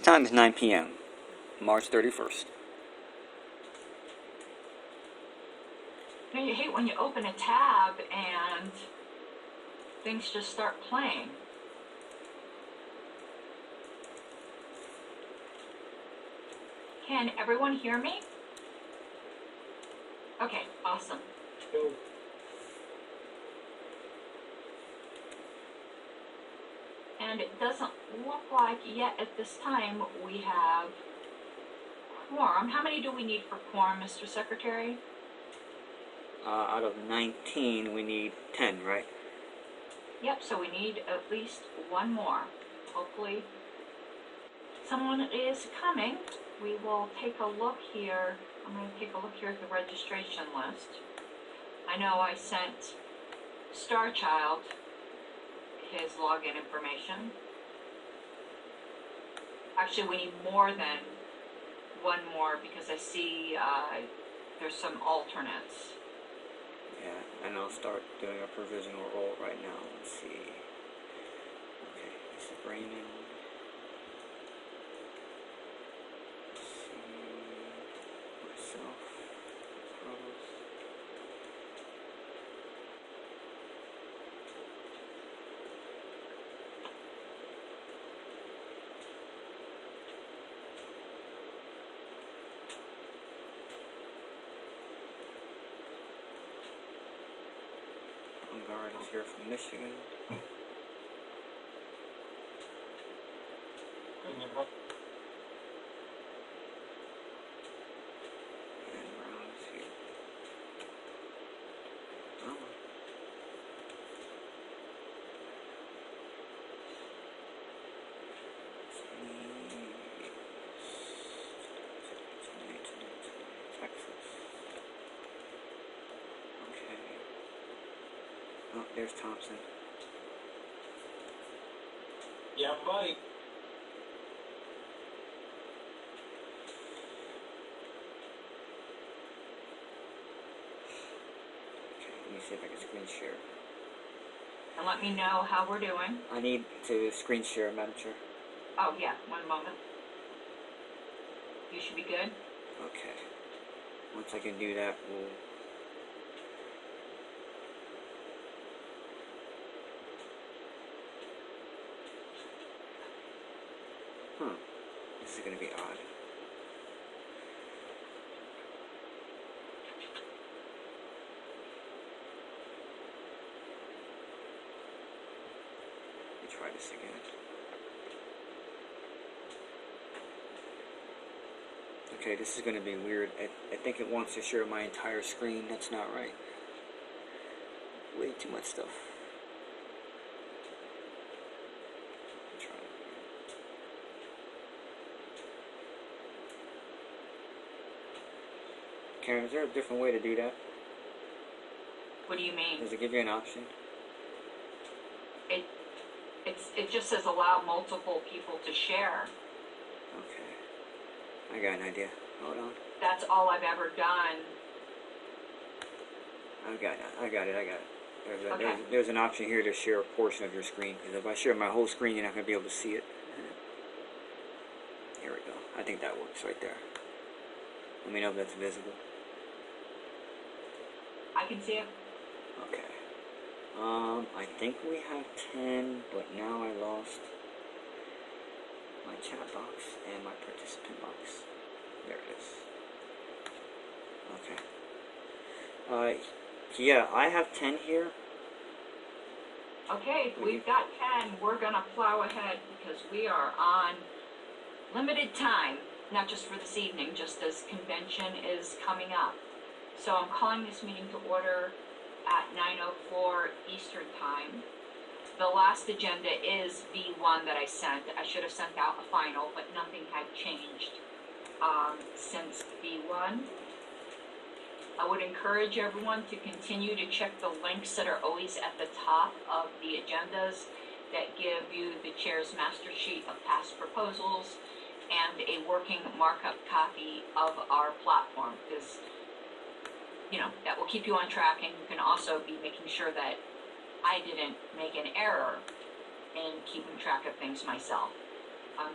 Time is 9 p.m., March 31st. You know, you hate when you open a tab and things just start playing. Can everyone hear me? Okay, awesome. Go. And it doesn't look like yet at this time we have quorum. How many do we need for quorum, Mr. Secretary? Out of 19, we need 10, right? Yep, so we need at least one more. Hopefully someone is coming. We will take a look here. I'm going to take a look here at the registration list. I know I sent Starchild his login information. Actually, we need more than one more because I see there's some alternates. Yeah, and I'll start doing a provisional roll right now. Let's see. Okay, this is Raymond. Let's see. Myself. Carlos. Guard is here from Michigan. And Brown is here. Oh. Texas. Okay. Oh, there's Thompson. Yeah, buddy. Okay, let me see if I can screen share. And let me know how we're doing. I need to screen share, Madam Chair. Oh yeah, one moment. You should be good. Okay. Once I can do that, we'll... This is going to be odd. Let me try this again. Okay, this is going to be weird. I think it wants to share my entire screen. That's not right. Way too much stuff. Karen, is there a different way to do that? What do you mean? Does it give you an option? It just says allow multiple people to share. Okay. I got an idea. Hold on. That's all I've ever done. I got it. Okay. There's an option here to share a portion of your screen. Because if I share my whole screen, you're not going to be able to see it. Here we go. I think that works right there. Let me know if that's visible. I can see it. Okay. I think we have 10, but now I lost my chat box and my participant box. There it is. Okay. Yeah, I have 10 here. Okay, if we've got 10, we're gonna plow ahead because we are on limited time, not just for this evening, just as convention is coming up. So I'm calling this meeting to order at 9:04 Eastern Time. The last agenda is V1 that I sent. I should have sent out a final, but nothing had changed since V1. I would encourage everyone to continue to check the links that are always at the top of the agendas that give you the chair's master sheet of past proposals and a working markup copy of our platform, because that will keep you on track, and you can also be making sure that I didn't make an error in keeping track of things myself.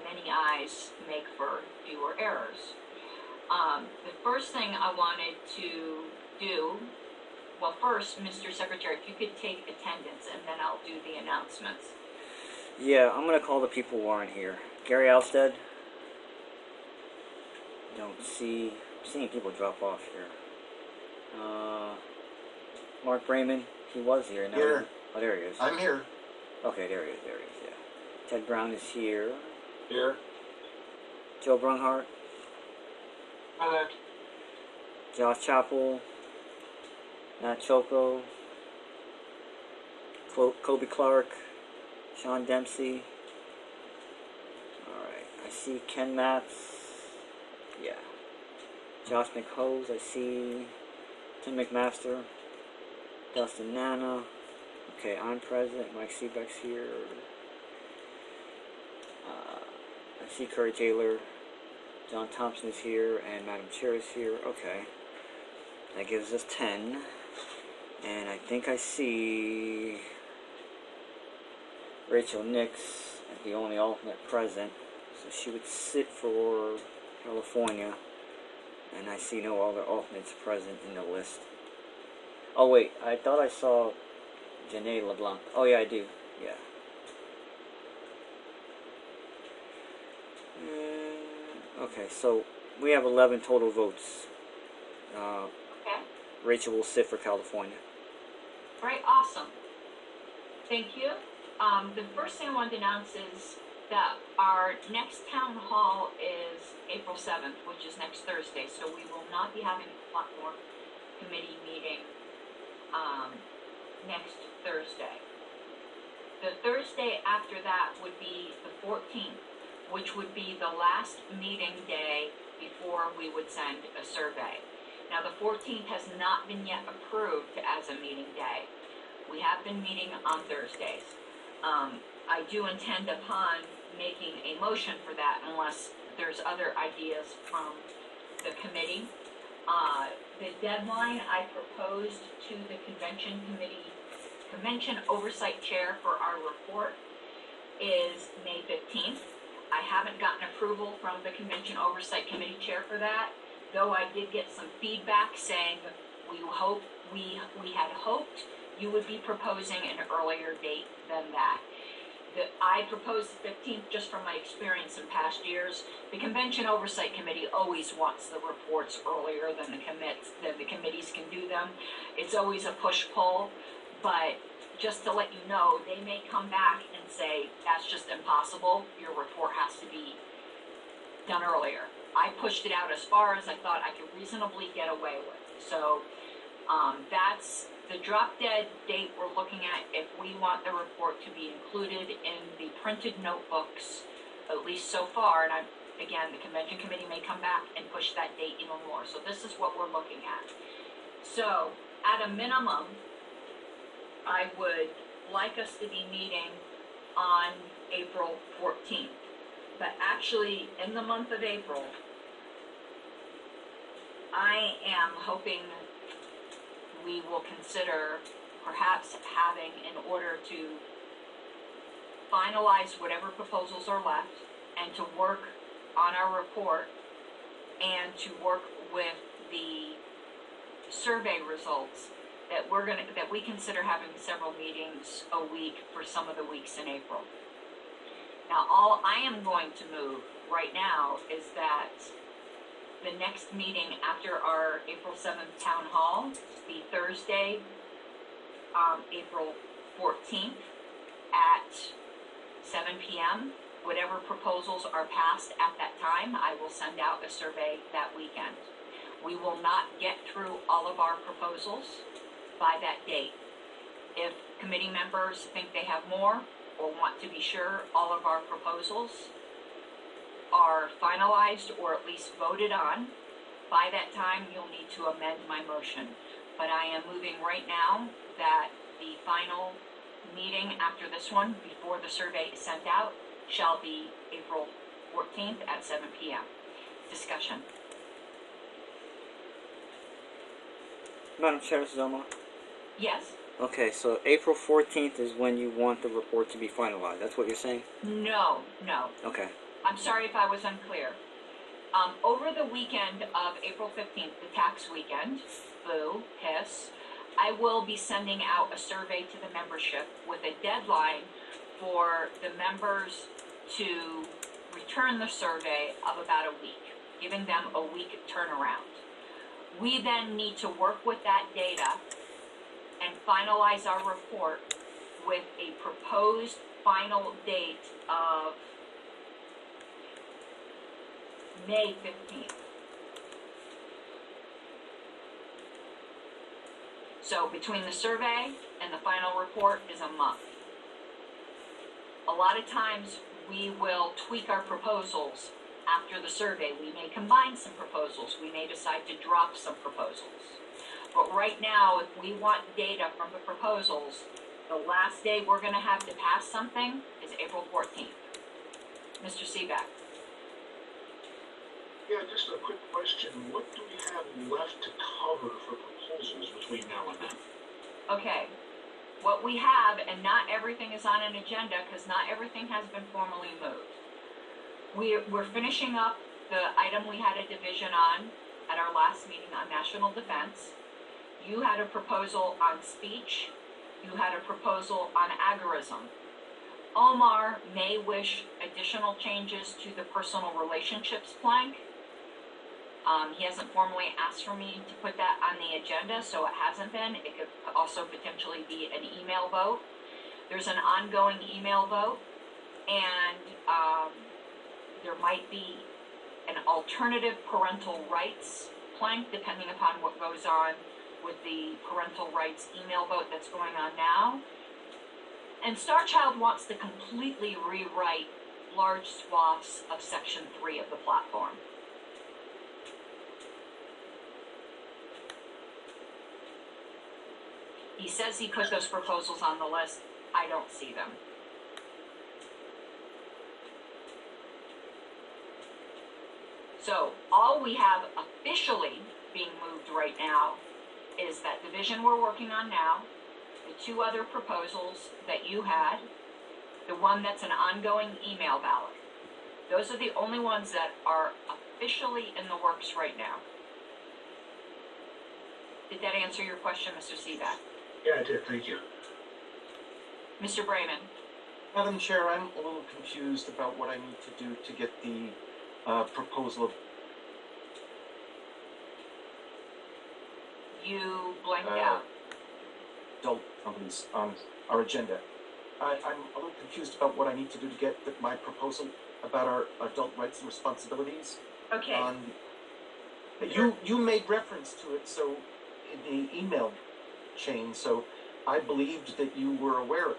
many eyes make for fewer errors. The first thing I wanted to do, well, first, Mr. Secretary, if you could take attendance, and then I'll do the announcements. Yeah, I'm gonna call the people who aren't here. Gary Alstead. Don't see. I'm seeing people drop off here. Mark Brayman. He was here. Now Here. Oh, there he is. I'm here. Okay, there he is. There he is. Yeah. Ted Brown is here. Here. Joe Brunhart. Hello. Josh Chappell. Matt Choco. Kobe Clark. Sean Dempsey. Alright. I see Ken Matz. Yeah. Josh McHose. I see Tim McMaster. Dustin Nana. Okay, I'm present. Mike Seebeck's here. I see Curry Taylor. John Thompson is here. And Madam Chair is here. Okay. That gives us 10. And I think I see Rachel Nix as the only alternate present. So she would sit for California. And I see no other alternates present in the list. Oh wait, I thought I saw Janae LeBlanc. Oh yeah, I do. Yeah. Okay, so we have 11 total votes. Okay? Rachel will sit for California. Right, awesome. Thank you. The first thing I wanted to announce is that our next town hall is April 7th, which is next Thursday, so we will not be having a platform committee meeting next Thursday. The Thursday after that would be the 14th, which would be the last meeting day before we would send a survey. Now, the 14th has not been yet approved as a meeting day. We have been meeting on Thursdays. I do intend upon making a motion for that unless there's other ideas from the committee. The deadline I proposed to the convention oversight chair for our report is May 15th. I haven't gotten approval from the convention oversight committee chair for that, though I did get some feedback saying we had hoped you would be proposing an earlier date than that. I proposed the 15th just from my experience in past years. The Convention Oversight Committee always wants the reports earlier than the committees can do them. It's always a push-pull, but just to let you know, they may come back and say, that's just impossible, your report has to be done earlier. I pushed it out as far as I thought I could reasonably get away with. So that's the drop dead date we're looking at if we want the report to be included in the printed notebooks, at least so far. And again, the convention committee may come back and push that date even more. So this is what we're looking at. So at a minimum, I would like us to be meeting on April 14th. But actually, in the month of April, I am hoping we will consider perhaps having, in order to finalize whatever proposals are left and to work on our report and to work with the survey results, that we consider having several meetings a week for some of the weeks in April. Now, all I am going to move right now is that the next meeting after our April 7th town hall be Thursday, April 14th at 7 p.m. Whatever proposals are passed at that time, I will send out a survey that weekend. We will not get through all of our proposals by that date. If committee members think they have more or want to be sure all of our proposals are finalized or at least voted on, by that time you'll need to amend my motion. But I am moving right now that the final meeting after this one, before the survey is sent out, shall be April 14th at 7 p.m. Discussion. Madam Chair, this is Omar. Yes? Okay, so April 14th is when you want the report to be finalized. That's what you're saying? No. Okay. I'm sorry if I was unclear. Over the weekend of April 15th, the tax weekend, boo, hiss, I will be sending out a survey to the membership with a deadline for the members to return the survey of about a week, giving them a week turnaround. We then need to work with that data and finalize our report with a proposed final date of May 15th. So between the survey and the final report is a month. A lot of times we will tweak our proposals after the survey. We may combine some proposals. We may decide to drop some proposals. But right now, if we want data from the proposals, the last day we're going to have to pass something is April 14th. Mr. Seebeck. Yeah, just a quick question. What do we have left to cover for proposals between now and then? Okay. What we have, and not everything is on an agenda because not everything has been formally moved. We're finishing up the item we had a division on at our last meeting on national defense. You had a proposal on speech. You had a proposal on agorism. Omar may wish additional changes to the personal relationships plank. He hasn't formally asked for me to put that on the agenda, so it hasn't been. It could also potentially be an email vote. There's an ongoing email vote, and there might be an alternative parental rights plank, depending upon what goes on with the parental rights email vote that's going on now. And Star Child wants to completely rewrite large swaths of Section 3 of the platform. He says he put those proposals on the list. I don't see them. So all we have officially being moved right now is that division we're working on now, the two other proposals that you had, the one that's an ongoing email ballot. Those are the only ones that are officially in the works right now. Did that answer your question, Mr. Seebeck? Yeah, it did. Thank you. Mr. Brayman? Madam Chair, I'm a little confused about what I need to do to get the proposal of... You blanked out. adult companies on our agenda. I'm a little confused about what I need to do to get my proposal about our adult rights and responsibilities. Okay. You made reference to it, so in the email chain, so I believed that you were aware of it.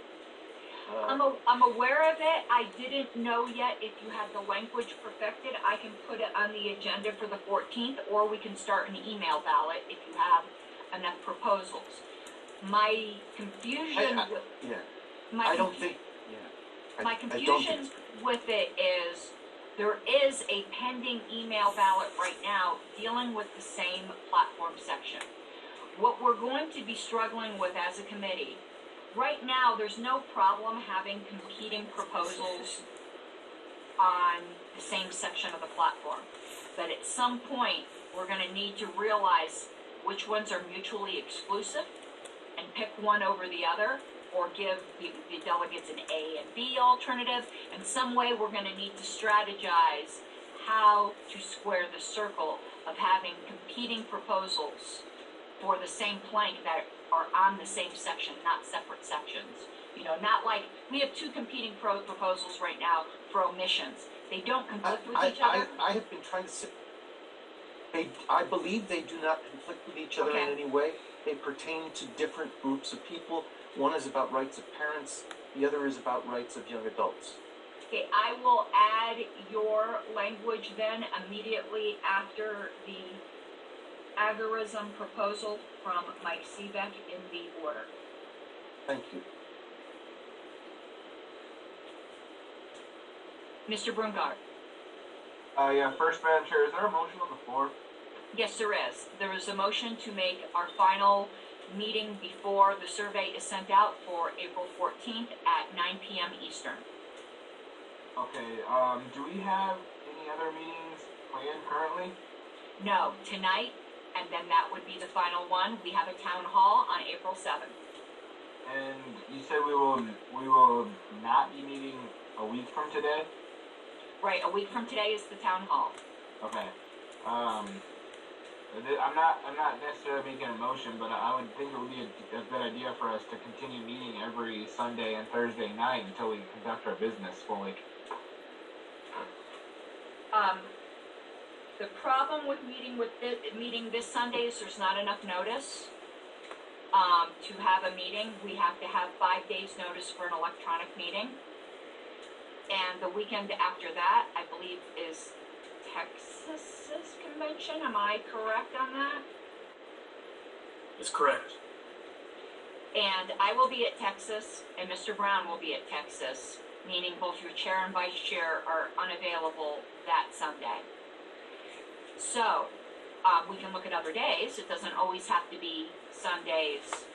I'm aware of it. I didn't know yet if you had the language perfected. I can put it on the agenda for the 14th, or we can start an email ballot if you have enough proposals. My confusion with it is there is a pending email ballot right now dealing with the same platform section. What we're going to be struggling with as a committee, right now there's no problem having competing proposals on the same section of the platform. But at some point, we're going to need to realize which ones are mutually exclusive and pick one over the other, or give the delegates an A and B alternative. In some way, we're going to need to strategize how to square the circle of having competing proposals for the same plank that are on the same section, not separate sections. You know, not like we have two competing proposals right now for omissions. They don't conflict with each other. I have been trying to sit. I believe they do not conflict with each other in any way. They pertain to different groups of people. One is about rights of parents. The other is about rights of young adults. Okay, I will add your language then immediately after the agorism proposal from Mike Seebeck in the order. Thank you. Mr. Brungard. Yeah, first, Madam Chair, is there a motion on the floor? Yes, there is. There is a motion to make our final meeting before the survey is sent out for April 14th at 9 p.m. Eastern. Okay, do we have any other meetings planned currently? No, tonight, and then that would be the final one. We have a town hall on April 7th. And you said we will not be meeting a week from today? Right, a week from today is the town hall. Okay. I'm not necessarily making a motion, but I would think it would be a good idea for us to continue meeting every Sunday and Thursday night until we conduct our business fully. The problem with meeting this Sunday is there's not enough notice to have a meeting. We have to have 5 days notice for an electronic meeting. And the weekend after that, I believe, is Texas's convention. Am I correct on that? Is correct. And I will be at Texas, and Mr. Brown will be at Texas, meaning both your chair and vice chair are unavailable that Sunday. So, we can look at other days. It doesn't always have to be Sundays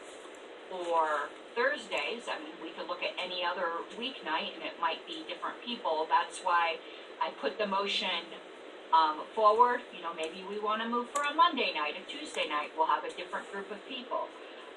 or Thursdays. I mean, we could look at any other weeknight, and it might be different people. That's why I put the motion forward. You know, maybe we want to move for a Monday night, a Tuesday night. We'll have a different group of people.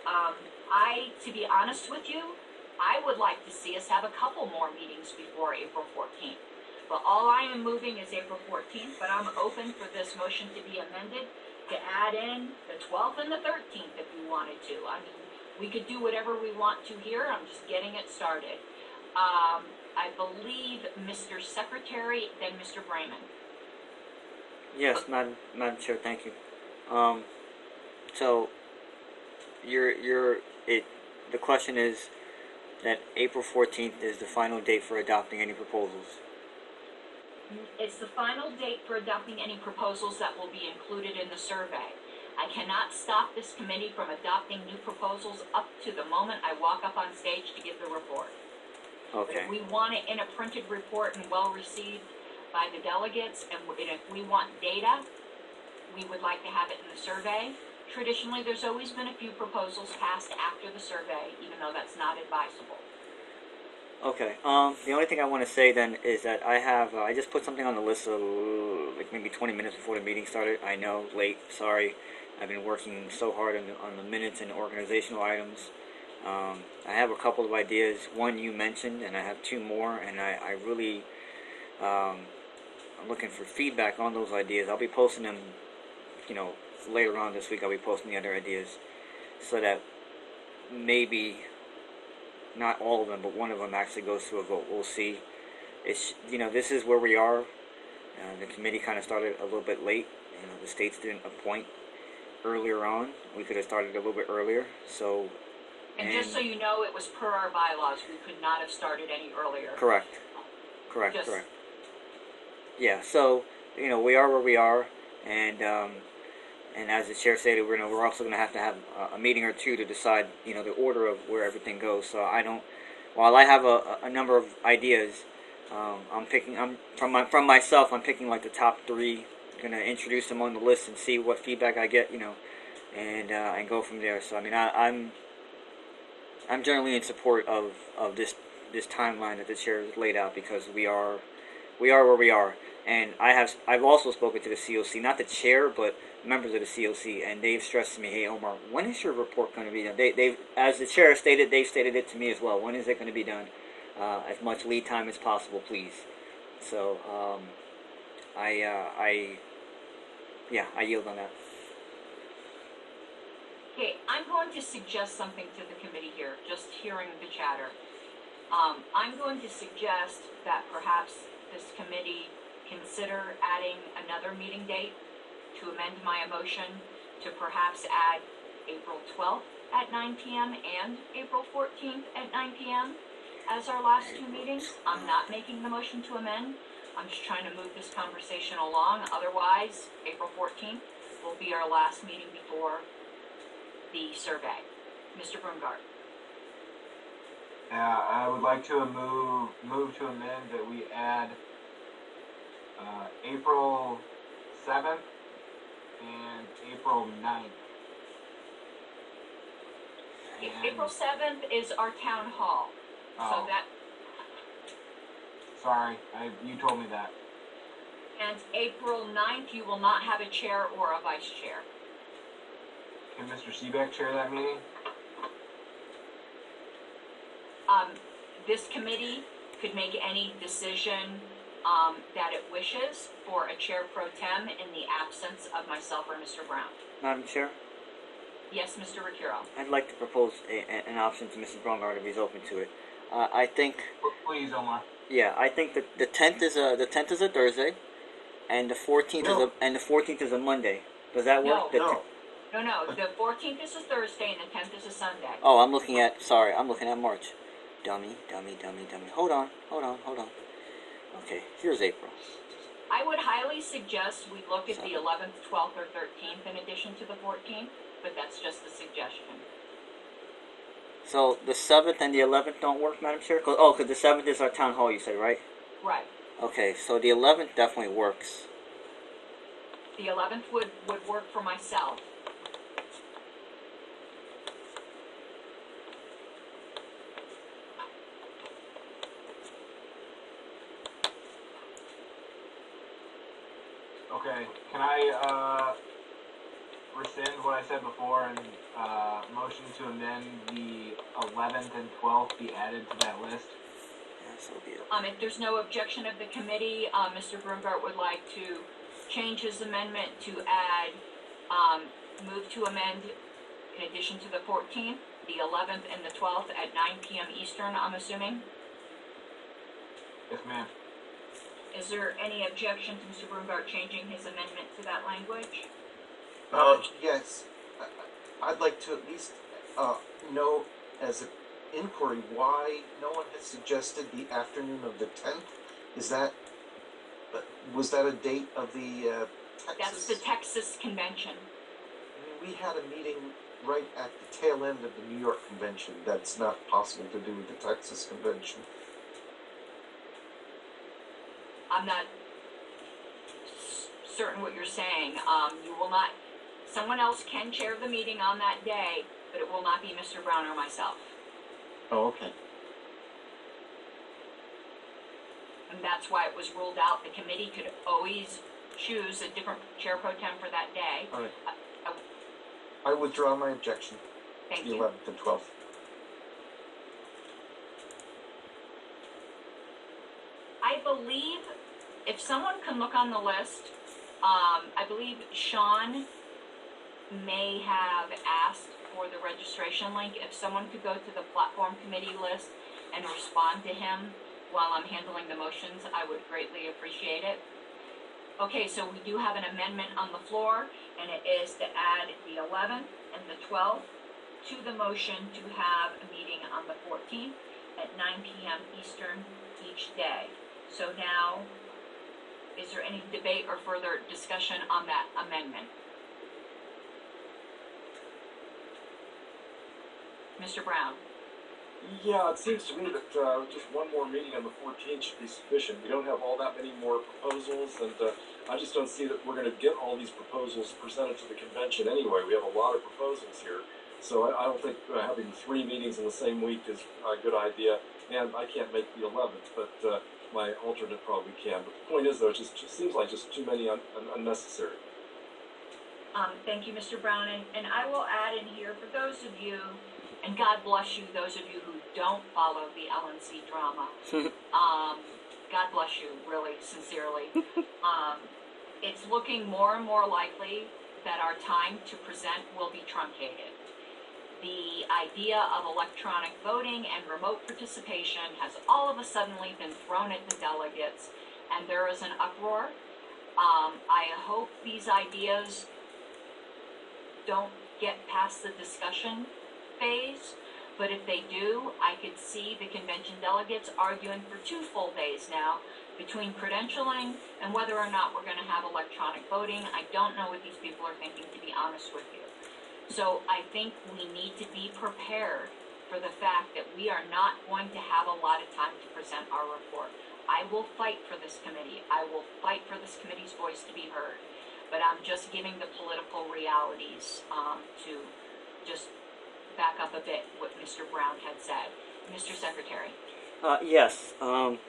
To be honest with you, I would like to see us have a couple more meetings before April 14th. But all I am moving is April 14th, but I'm open for this motion to be amended to add in the 12th and the 13th if we wanted to. I mean, we could do whatever we want to here. I'm just getting it started. I believe Mr. Secretary, then Mr. Brayman. Yes, Madam Chair, thank you. So, the question is that April 14th is the final date for adopting any proposals. It's the final date for adopting any proposals that will be included in the survey. I cannot stop this committee from adopting new proposals up to the moment I walk up on stage to give the report. But Okay. if we want it in a printed report and well received by the delegates, and if we want data, we would like to have it in the survey. Traditionally, there's always been a few proposals passed after the survey, even though that's not advisable. Okay. The only thing I want to say then is that I just put something on the list like maybe 20 minutes before the meeting started. I know, late. Sorry. I've been working so hard on the minutes and organizational items. I have a couple of ideas. One you mentioned, and I have two more, and I really I'm looking for feedback on those ideas. I'll be posting them, later on this week. I'll be posting the other ideas so that maybe not all of them, but one of them actually goes to a vote. We'll see. This is where we are. The committee kind of started a little bit late. The states didn't appoint earlier on. We could have started a little bit earlier. So. And just so you know, it was per our bylaws. We could not have started any earlier. Correct. Yeah. So we are where we are, and as the chair stated, we're also going to have a meeting or two to decide, the order of where everything goes. So while I have a number of ideas, I'm from myself. I'm picking like the top 3, going to introduce them on the list and see what feedback I get, and go from there. So I mean, I'm generally in support of this timeline that the chair has laid out, because we are where we are. And I've also spoken to the COC, not the chair, but members of the COC, and they've stressed to me, hey Omar, when is your report going to be done? They've, as the chair stated, they've stated it to me as well. When is it going to be done? As much lead time as possible, please. So I yield on that. Okay, I'm going to suggest something to the committee here, just hearing the chatter. I'm going to suggest that perhaps this committee consider adding another meeting date to amend my motion to perhaps add April 12th at 9 p.m. and April 14th at 9 p.m. as our last 2 meetings. I'm not making the motion to amend. I'm just trying to move this conversation along. Otherwise, April 14th will be our last meeting before the survey. Mr. Brungart. I would like to move to amend that we add April 7th and April 9th. April 7th is our town hall. So Sorry, you told me that. And April 9th, you will not have a chair or a vice chair. Can Mr. Seebeck chair that meeting? This committee could make any decision that it wishes for a chair pro tem in the absence of myself or Mr. Brown. Madam Chair, Yes, Mr. Ricuro. I'd like to propose an option to Mrs. Brungard if he's open to it. I think, Please, Omar. yeah, I think that the 10th is a Thursday, and the 14th is a Monday. Does that work? No. No. The 14th is a Thursday and the 10th is a Sunday. Oh, I'm looking at March. Dummy. Hold on. Okay, here's April. I would highly suggest we look at the 11th, 12th, or 13th in addition to the 14th, but that's just a suggestion. So the 7th and the 11th don't work, Madam Chair? Because the 7th is our town hall, you said, right? Right. Okay, so the 11th definitely works. The 11th would work for myself. Okay, can I rescind what I said before and motion to amend the 11th and 12th be added to that list? Yeah, so be it. If there's no objection of the committee, Mr. Brungart would like to change his amendment to add, move to amend in addition to the 14th, the 11th and the 12th at 9 p.m. Eastern, I'm assuming. Yes, ma'am. Is there any objection to Mr. Brungart changing his amendment to that language? Yes. I'd like to at least know as an inquiry why no one has suggested the afternoon of the 10th. Was that a date of the Texas? That's the Texas convention. I mean, we had a meeting right at the tail end of the New York convention. That's not possible to do with the Texas convention. I'm not certain what you're saying. You will not, someone else can chair the meeting on that day, but it will not be Mr. Brown or myself. Oh, okay. And that's why it was ruled out. The committee could always choose a different chair pro tem for that day. All right. I withdraw my objection Thank to the you. 11th and 12th. I believe, if someone can look on the list, I believe Sean may have asked for the registration link. If someone could go to the platform committee list and respond to him while I'm handling the motions, I would greatly appreciate it. Okay, so we do have an amendment on the floor, and it is to add the 11th and the 12th to the motion to have a meeting on the 14th at 9 p.m. Eastern each day. So now, is there any debate or further discussion on that amendment? Mr. Brown? Yeah, it seems to me that just one more meeting on the 14th should be sufficient. We don't have all that many more proposals, and I just don't see that we're going to get all these proposals presented to the convention anyway. We have a lot of proposals here, so I don't think having 3 meetings in the same week is a good idea. And I can't make the 11th, but my alternate probably can. But the point is, though, it just seems like just too many unnecessary. Thank you, Mr. Brown, and I will add in here for those of you, and God bless you, those of you who don't follow the LNC drama. God bless you, really, sincerely. It's looking more and more likely that our time to present will be truncated. The idea of electronic voting and remote participation has all of a suddenly been thrown at the delegates, and there is an uproar. I hope these ideas don't get past the discussion phase, but if they do, I could see the convention delegates arguing for 2 full days now between credentialing and whether or not we're going to have electronic voting. I don't know what these people are thinking, to be honest with you. So I think we need to be prepared for the fact that we are not going to have a lot of time to present our report. I will fight for this committee. I will fight for this committee's voice to be heard. But I'm just giving the political realities to just back up a bit what Mr. Brown had said. Mr. Secretary. Yes.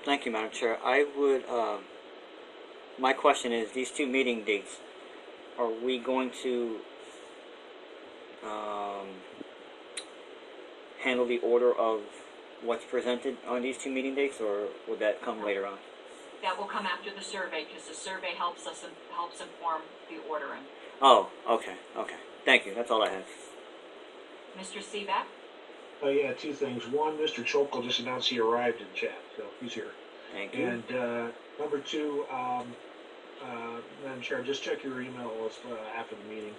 Thank you, Madam Chair. I would. My question is: these two meeting dates. Are we going to handle the order of what's presented on these two meeting dates, or would that come later on? That will come after the survey, because the survey helps inform the ordering. Oh, okay. Thank you. That's all I have. Mr. Seebeck? Yeah, two things. One, Mr. Chokol just announced he arrived in chat, so he's here. Thank you. And number two, Madam Chair, just check your email list after the meeting.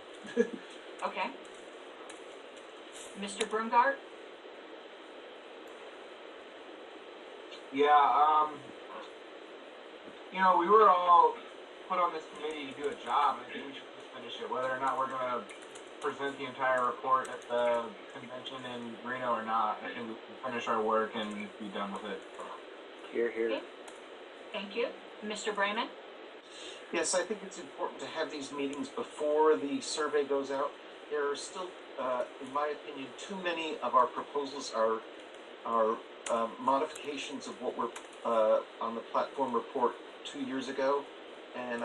Okay. Mr. Brungart? Yeah, we were all put on this committee to do a job, and I think we should just finish it. Whether or not we're going to present the entire report at the convention in Reno or not, I think we can finish our work and be done with it. Here. Okay. Thank you. Mr. Brayman? Yes, I think it's important to have these meetings before the survey goes out. There are still, in my opinion, too many of our proposals are modifications of what were on the platform report 2 years ago, and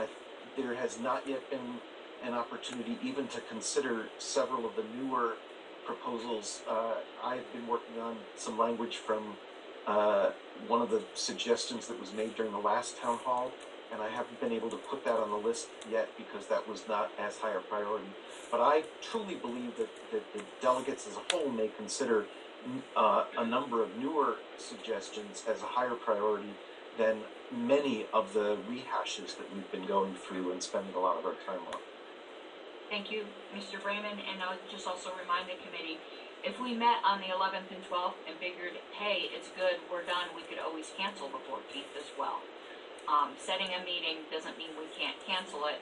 there has not yet been an opportunity even to consider several of the newer proposals. I've been working on some language from one of the suggestions that was made during the last town hall, and I haven't been able to put that on the list yet because that was not as high a priority. But I truly believe that the delegates as a whole may consider a number of newer suggestions as a higher priority than many of the rehashes that we've been going through and spending a lot of our time on. Thank you, Mr. Brayman, and I'll just also remind the committee, if we met on the 11th and 12th and figured, hey, it's good, we're done, we could always cancel the 14th as well. Setting a meeting doesn't mean we can't cancel it,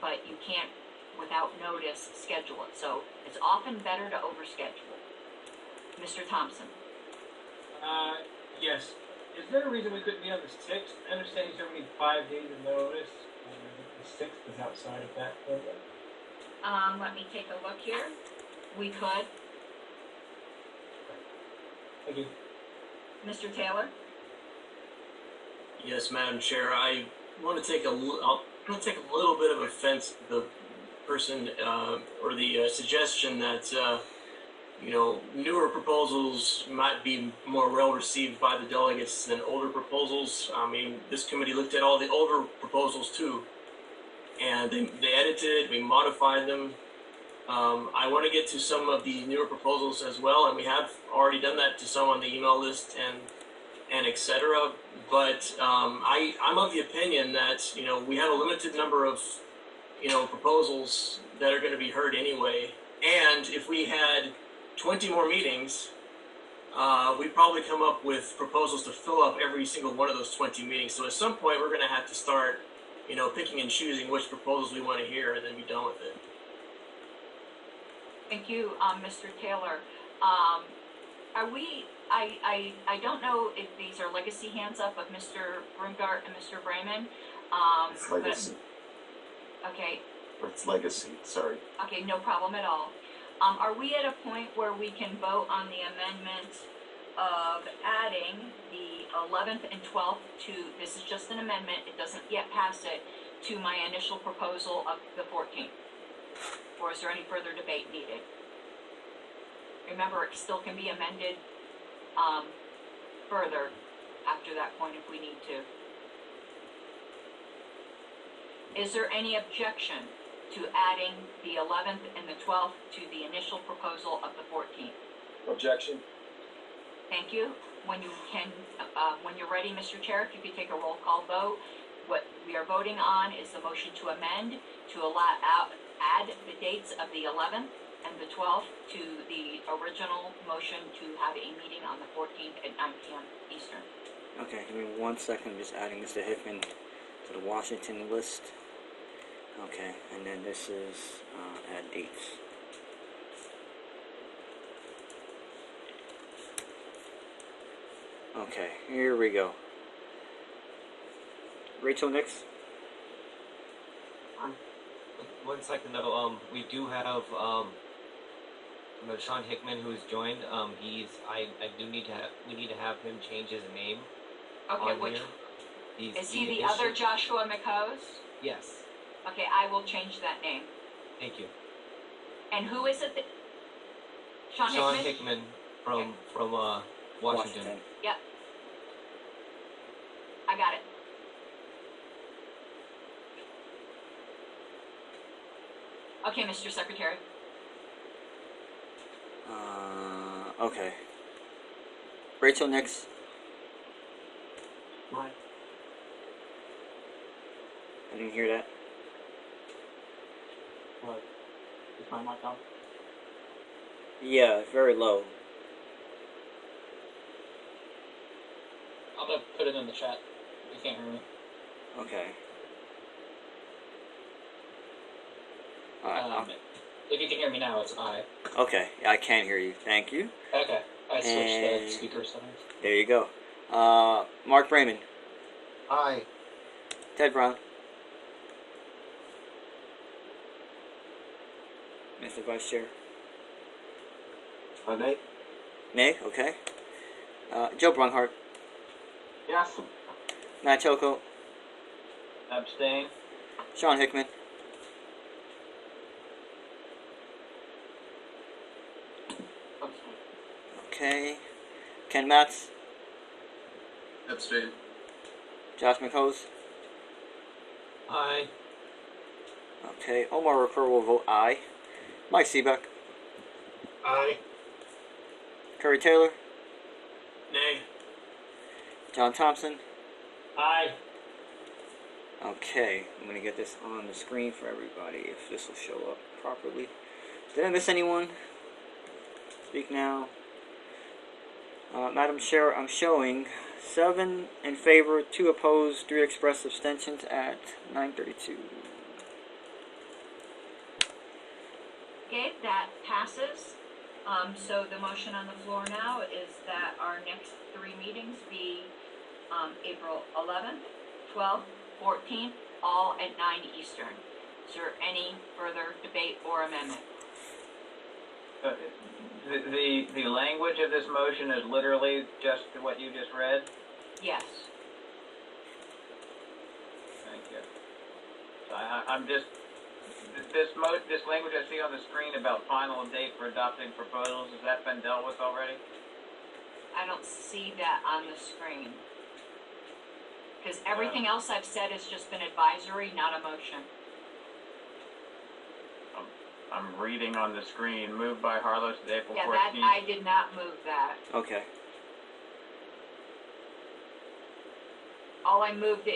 but you can't, without notice, schedule it. So it's often better to overschedule. Mr. Thompson? Yes. Is there a reason we couldn't be on the 6th? I understand you said we need 5 days of notice. The 6th is outside of that program. Let me take a look here. We could. Thank you. Mr. Taylor? Yes, Madam Chair. I want to take a little bit of offense to the person or the suggestion that newer proposals might be more well received by the delegates than older proposals. I mean, this committee looked at all the older proposals too, and they edited, we modified them. I want to get to some of the newer proposals as well, and we have already done that to some on the email list and etc. But I'm of the opinion that we have a limited number of proposals that are going to be heard anyway, and if we had 20 more meetings, we'd probably come up with proposals to fill up every single one of those 20 meetings. So at some point, we're going to have to start, picking and choosing which proposals we want to hear and then be done with it. Thank you, Mr. Taylor. I don't know if these are legacy hands up of Mr. Brungart and Mr. Brayman. It's legacy. Okay. Or it's legacy, sorry. Okay, no problem at all. Are we at a point where we can vote on the amendment of adding the 11th and 12th to, this is just an amendment, it doesn't yet pass it, to my initial proposal of the 14th? Or is there any further debate needed? Remember, it still can be amended further after that point if we need to. Is there any objection to adding the 11th and the 12th to the initial proposal of the 14th? Objection. Thank you. When you're ready, Mr. Chair, if you could take a roll call vote. What we are voting on is the motion to amend to add the dates of the 11th and the 12th to the original motion to have a meeting on the 14th at 9 p.m. Eastern. Okay, give me 1 second. I'm just adding Mr. Hickman to the Washington list. Okay, and then this is add dates. Okay, here we go. Rachel Nix. 1 second though, we do have But Sean Hickman, who's joined, we need to have him change his name Okay, on which, here. is he the other Joshua McHose? Yes. Okay, I will change that name. Thank you. And who is it that? Sean Hickman from Washington. Yep. I got it. Okay, Mr. Secretary. Okay. Rachel, next. Right. I didn't hear that. What? Is my mic on? Yeah, very low. I'll put it in the chat. You can't hear me. Okay. Alright. If you can hear me now, it's I. Okay, I can hear you. Thank you. Okay. I switched And the speaker settings. there you go. Mark Brayman. Aye. Ted Brown. Mr. Vice Chair. Nay? Nay, okay. Joe Brunhart. Yes. Matt Choco. Abstain. Sean Hickman. Okay. Ken Matz. Abstain. Josh McHose. Aye. Okay. Omar Rooker will vote aye. Mike Seebeck. Aye. Curry Taylor. Nay. John Thompson. Aye. Okay. I'm going to get this on the screen for everybody if this will show up properly. Did I miss anyone? Speak now. Madam Chair, I'm showing 7 in favor, 2 opposed, 3 expressed abstentions at 9:32. Okay, that passes. So the motion on the floor now is that our next 3 meetings be April 11th, 12th, 14th, all at 9 Eastern. Is there any further debate or amendment? The language of this motion is literally just what you just read? Yes. Thank you. So I'm just, this language I see on the screen about final date for adopting proposals, has that been dealt with already? I don't see that on the screen. Because everything else I've said has just been advisory, not a motion. I'm reading on the screen, moved by Harlow to April 14th. Yeah, that, I did not move that. Okay. All I moved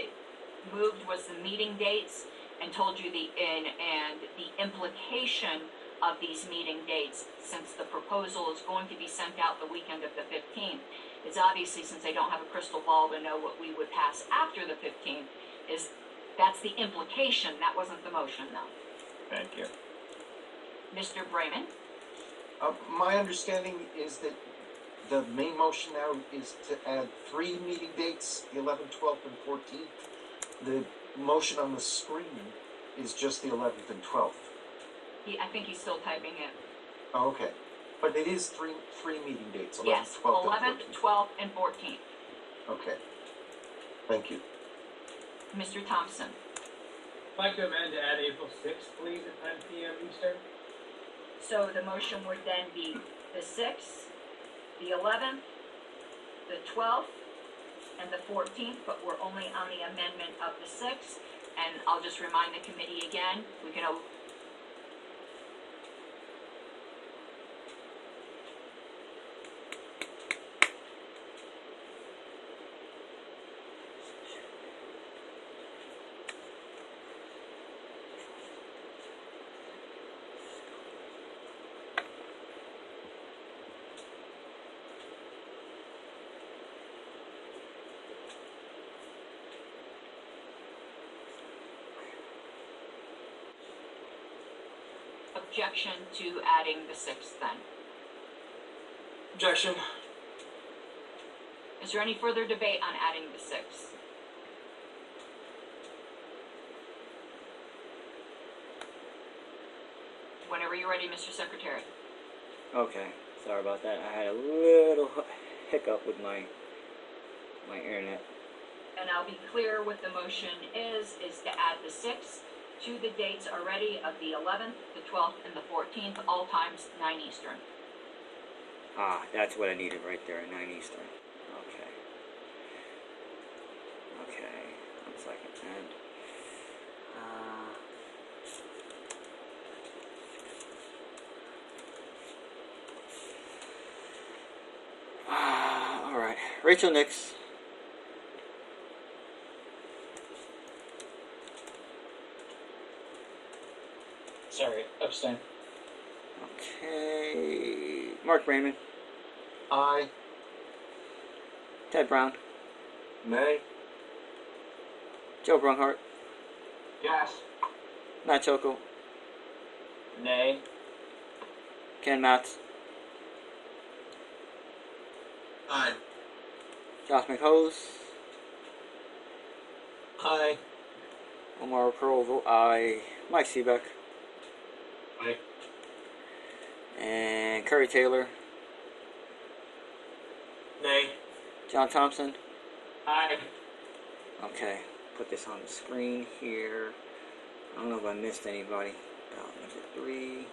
was the meeting dates and told you and the implication of these meeting dates, since the proposal is going to be sent out the weekend of the 15th. It's obviously, since I don't have a crystal ball to know what we would pass after the 15th, that's the implication. That wasn't the motion, though. Thank you. Mr. Brayman? My understanding is that the main motion now is to add 3 meeting dates, the 11th, 12th, and 14th. The motion on the screen is just the 11th and 12th. I think he's still typing it. Oh, okay. But it is three meeting dates, 11th, Yes, 12th, 11th, and 14th. 12th, and 14th. Okay. Thank you. Mr. Thompson? I'd like to amend to add April 6th, please, at 9 p.m. Eastern. So the motion would then be the 6th, the 11th, the 12th, and the 14th, but we're only on the amendment of the 6th. And I'll just remind the committee again, we can objection to adding the 6th then. Objection. Is there any further debate on adding the 6th? Whenever you're ready, Mr. Secretary. Okay, sorry about that. I had a little hiccup with my internet. And I'll be clear what the motion is to add the 6th to the dates already of the 11th, the 12th, and the 14th, all times 9 Eastern. Ah, that's what I needed right there, 9 Eastern. Okay. Okay, 1 second. And, alright. Rachel Nix. Sorry, abstain. Okay. Mark Raymond. Aye. Ted Brown. Nay. Joe Brunhart. Yes. Matt Choco. Nay. Ken Matz. Aye. Josh McHose. Aye. Omar Pearl vote aye. Mike Seebeck. Aye. And Curry Taylor. Nay. John Thompson. Aye. Okay, put this on the screen here. I don't know if I missed anybody. Number 3.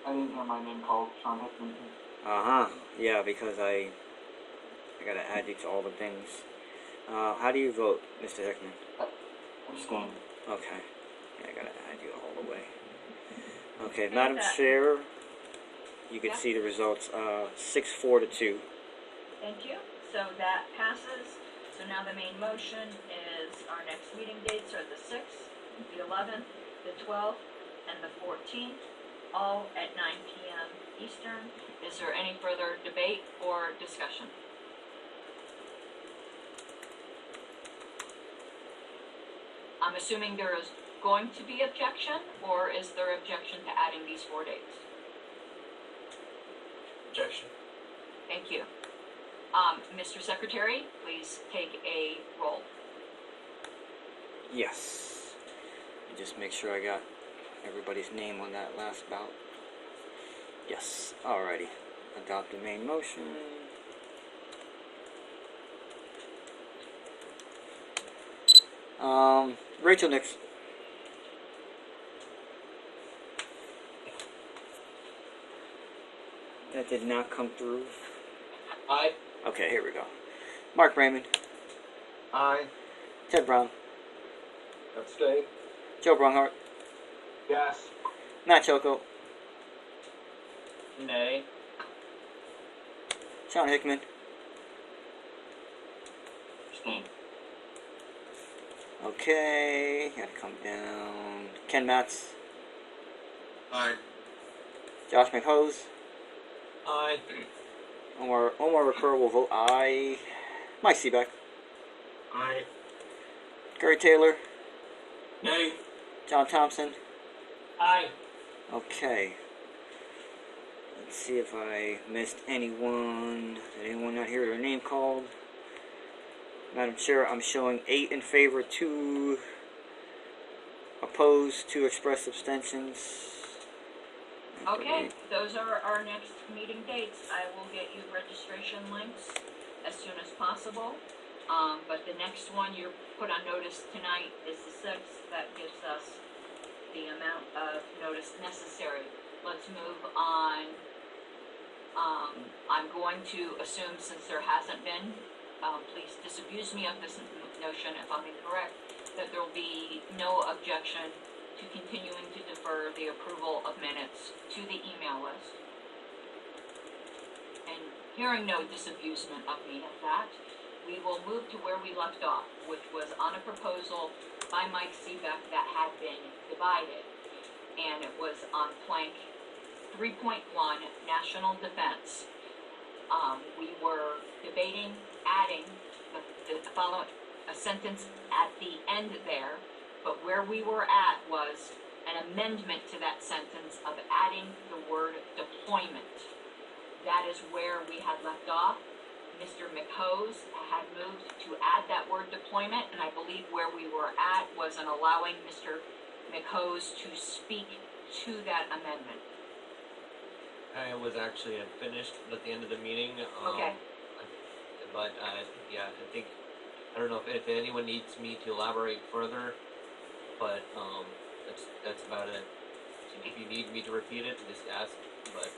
I didn't hear my name called, Sean Hickman. Yeah, because I gotta add you to all the things. How do you vote, Mr. Hickman? Abstain. Okay. Yeah, I gotta add you all the way. Okay, Madam Chair, you can see the results. 6-4 to 2. Thank you. So that passes. So now the main motion is our next meeting dates are the 6th, the 11th, the 12th, and the 14th, all at 9 p.m. Eastern. Is there any further debate or discussion? I'm assuming there is going to be objection, or is there objection to adding these 4 dates? Objection. Thank you. Mr. Secretary, please take a roll. Yes. Just make sure I got everybody's name on that last bout. Yes. Alrighty. Adopt the main motion. Rachel Nix. That did not come through. Aye. Okay, here we go. Mark Raymond. Aye. Ted Brown. Abstain. Joe Brunhart. Yes. Matt Choco. Nay. Sean Hickman. Abstain. Okay, gotta come down. Ken Matz. Aye. Josh McHose. Aye. Omar Recur will vote aye. Mike Seebeck. Aye. Curry Taylor. Nay. John Thompson. Aye. Okay. Let's see if I missed anyone. Did anyone not hear their name called? Madam Chair, I'm showing 8 in favor, 2 opposed, 2 express abstentions. Okay, those are our next meeting dates. I will get you registration links as soon as possible. But the next one you put on notice tonight is the 6th. That gives us the amount of notice necessary. Let's move on. I'm going to assume, since there hasn't been, please disabuse me of this notion if I'm incorrect, that there will be no objection to continuing to defer the approval of minutes to the email list. And hearing no disabusement of me of that, we will move to where we left off, which was on a proposal by Mike Seebeck that had been divided. And it was on plank 3.1, National Defense. We were debating adding the following, a sentence at the end there, but where we were at was an amendment to that sentence of adding the word deployment. That is where we had left off. Mr. McHose had moved to add that word deployment, and I believe where we were at was in allowing Mr. McHose to speak to that amendment. I was actually finished at the end of the meeting. Okay. But yeah, I think I don't know if anyone needs me to elaborate further, but that's about it. So if you need me to repeat it, just ask. But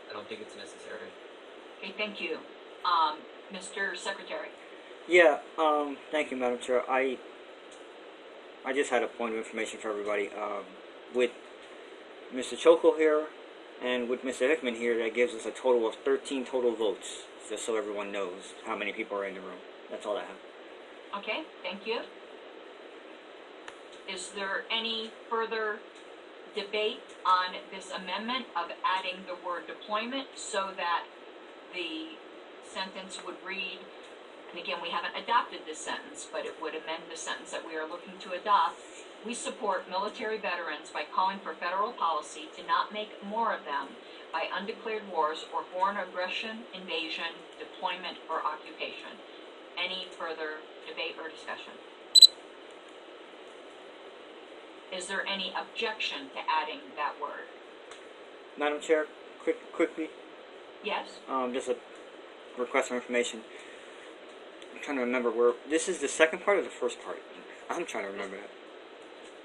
I don't think it's necessary. Okay, thank you. Mr. Secretary. Yeah, thank you, Madam Chair. I just had a point of information for everybody. With Mr. Choco here and with Mr. Hickman here, that gives us a total of 13 total votes, just so everyone knows how many people are in the room. That's all I have. Okay, thank you. Is there any further debate on this amendment of adding the word deployment so that the sentence would read, and again, we haven't adopted this sentence, but it would amend the sentence that we are looking to adopt. We support military veterans by calling for federal policy to not make more of them by undeclared wars or foreign aggression, invasion, deployment, or occupation. Any further debate or discussion? Is there any objection to adding that word? Madam Chair, quickly, Yes? just a request for information. I'm trying to remember where, this is the second part or the first part? I'm trying to remember that.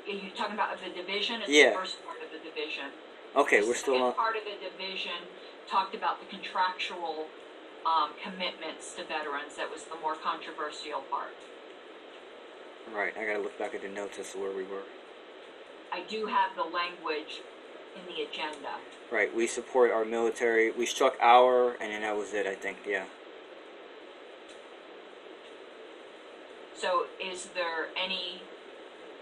Are you talking about the division? It's Yeah. the first part of the division. Okay, The we're still second on. part of the division talked about the contractual commitments to veterans. That was the more controversial part. Right, I gotta look back at the notes as to where we were. I do have the language in the agenda. Right, we support our military. We struck our, and then that was it, I think, yeah. So is there any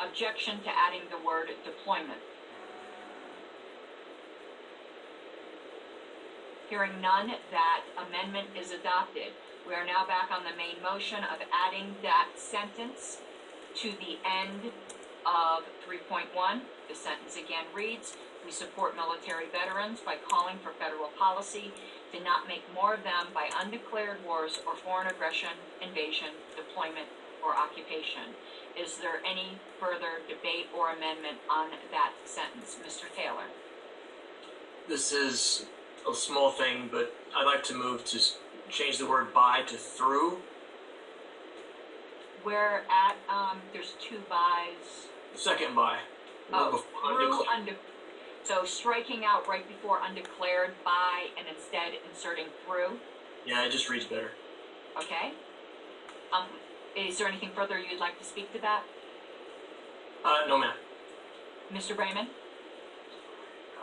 objection to adding the word deployment? Hearing none, that amendment is adopted. We are now back on the main motion of adding that sentence to the end of 3.1. The sentence again reads, we support military veterans by calling for federal policy to not make more of them by undeclared wars or foreign aggression, invasion, deployment, or occupation. Is there any further debate or amendment on that sentence? Mr. Taylor. This is a small thing, but I'd like to move to change the word by to through. We're at, there's two bys. Second by. Oh, through, so striking out right before undeclared by and instead inserting through. Yeah, it just reads better. Okay. Is there anything further you'd like to speak to that? No, ma'am. Mr. Brayman?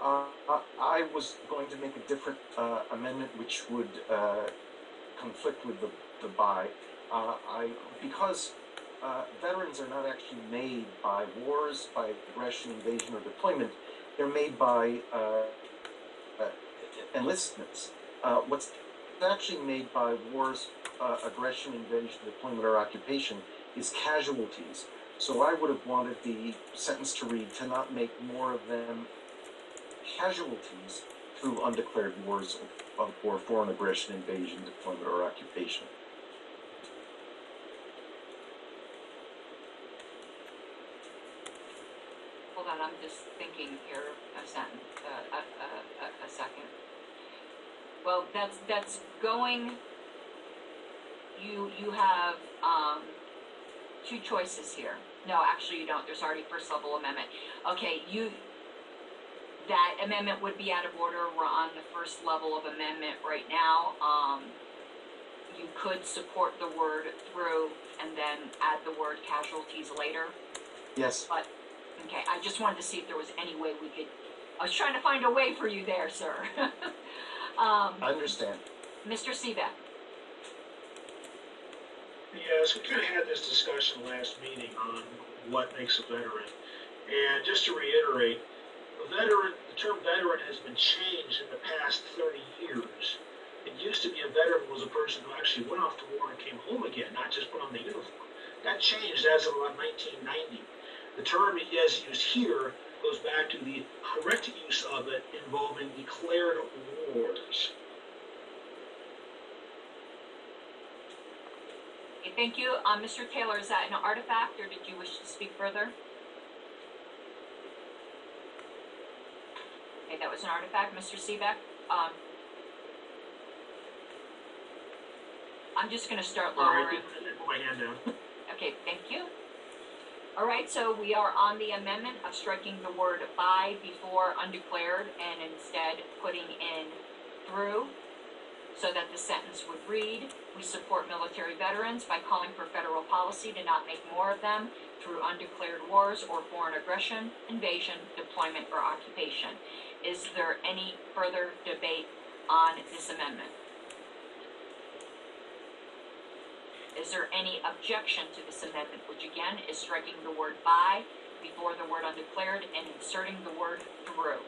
I was going to make a different amendment which would conflict with the by. Because veterans are not actually made by wars, by aggression, invasion, or deployment. They're made by enlistments. What's actually made by wars, aggression, invasion, deployment, or occupation is casualties. So I would have wanted the sentence to read, to not make more of them casualties through undeclared wars or foreign aggression, invasion, deployment, or occupation. Hold on, I'm just thinking here a sentence, a second. Well, that's going, you have, two choices here. No, actually you don't, there's already first level amendment. Okay, that amendment would be out of order. We're on the first level of amendment right now. You could support the word through and then add the word casualties later. Yes. But, okay, I just wanted to see if there was any way we could, I was trying to find a way for you there, sir. I understand. Mr. Seebeck. Yes, we kind of had this discussion last meeting on what makes a veteran. And just to reiterate, the term veteran has been changed in the past 30 years. It used to be a veteran was a person who actually went off to war and came home again, not just put on the uniform. That changed as of about 1990. The term as used here goes back to the correct use of it involving declared wars. Okay, thank you. Mr. Taylor, is that an artifact or did you wish to speak further? Okay, that was an artifact. Mr. Seebeck, I'm just gonna start All right, lowering. I didn't put my hand down. Okay, thank you. All right, so we are on the amendment of striking the word by before undeclared and instead putting in through, so that the sentence would read, we support military veterans by calling for federal policy to not make more of them through undeclared wars or foreign aggression, invasion, deployment, or occupation. Is there any further debate on this amendment? Is there any objection to this amendment, which again is striking the word by before the word undeclared and inserting the word through?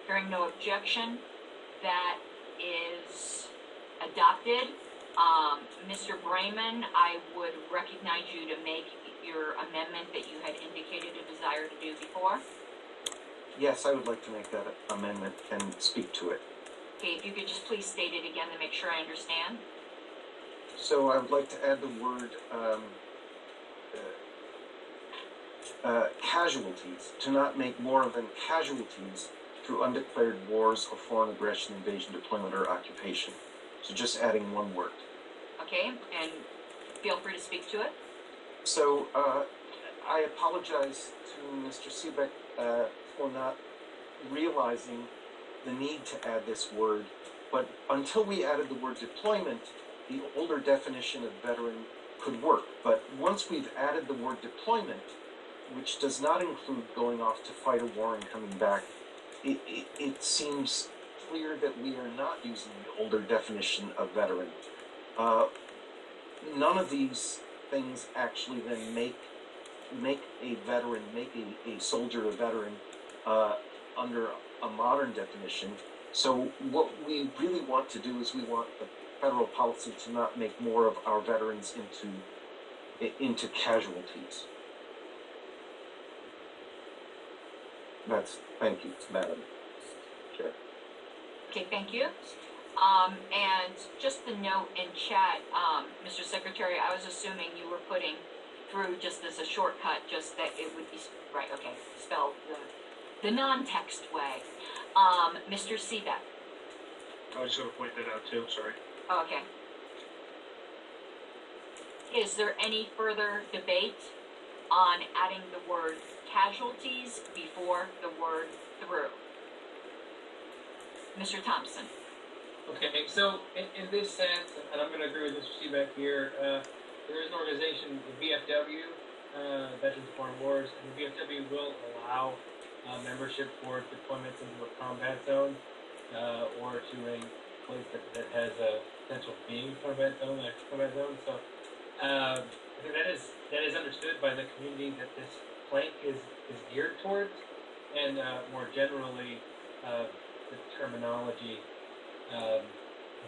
Hearing no objection, that is adopted. Mr. Brayman, I would recognize you to make your amendment that you had indicated a desire to do before. Yes, I would like to make that amendment and speak to it. Okay, if you could just please state it again to make sure I understand. So I would like to add the word casualties, to not make more of them casualties through undeclared wars or foreign aggression, invasion, deployment, or occupation. So just adding one word. Okay, and feel free to speak to it. So I apologize to Mr. Seebeck for not realizing the need to add this word, but until we added the word deployment, the older definition of veteran could work. But once we've added the word deployment, which does not include going off to fight a war and coming back, it seems clear that we are not using the older definition of veteran. None of these things actually then make a veteran, make a soldier a veteran under a modern definition. So what we really want to do is we want the federal policy to not make more of our veterans into casualties. Thank you, Madam Chair. Okay, thank you. And just a note in chat, Mr. Secretary, I was assuming you were putting through just as a shortcut, just that it would be, right, okay, spelled the non-text way. Mr. Seebeck. I just want to point that out too, sorry. Oh, okay. Is there any further debate on adding the word casualties before the word through? Mr. Thompson. Okay, so in this sense, and I'm going to agree with Mr. Seebeck here, there is an organization, the VFW, Veterans of Foreign Wars, and the VFW will allow membership for deployments into a combat zone or to a place that has a potential being combat zone, like combat zone. So I think that is understood by the community that this plank is geared towards, and more generally, the terminology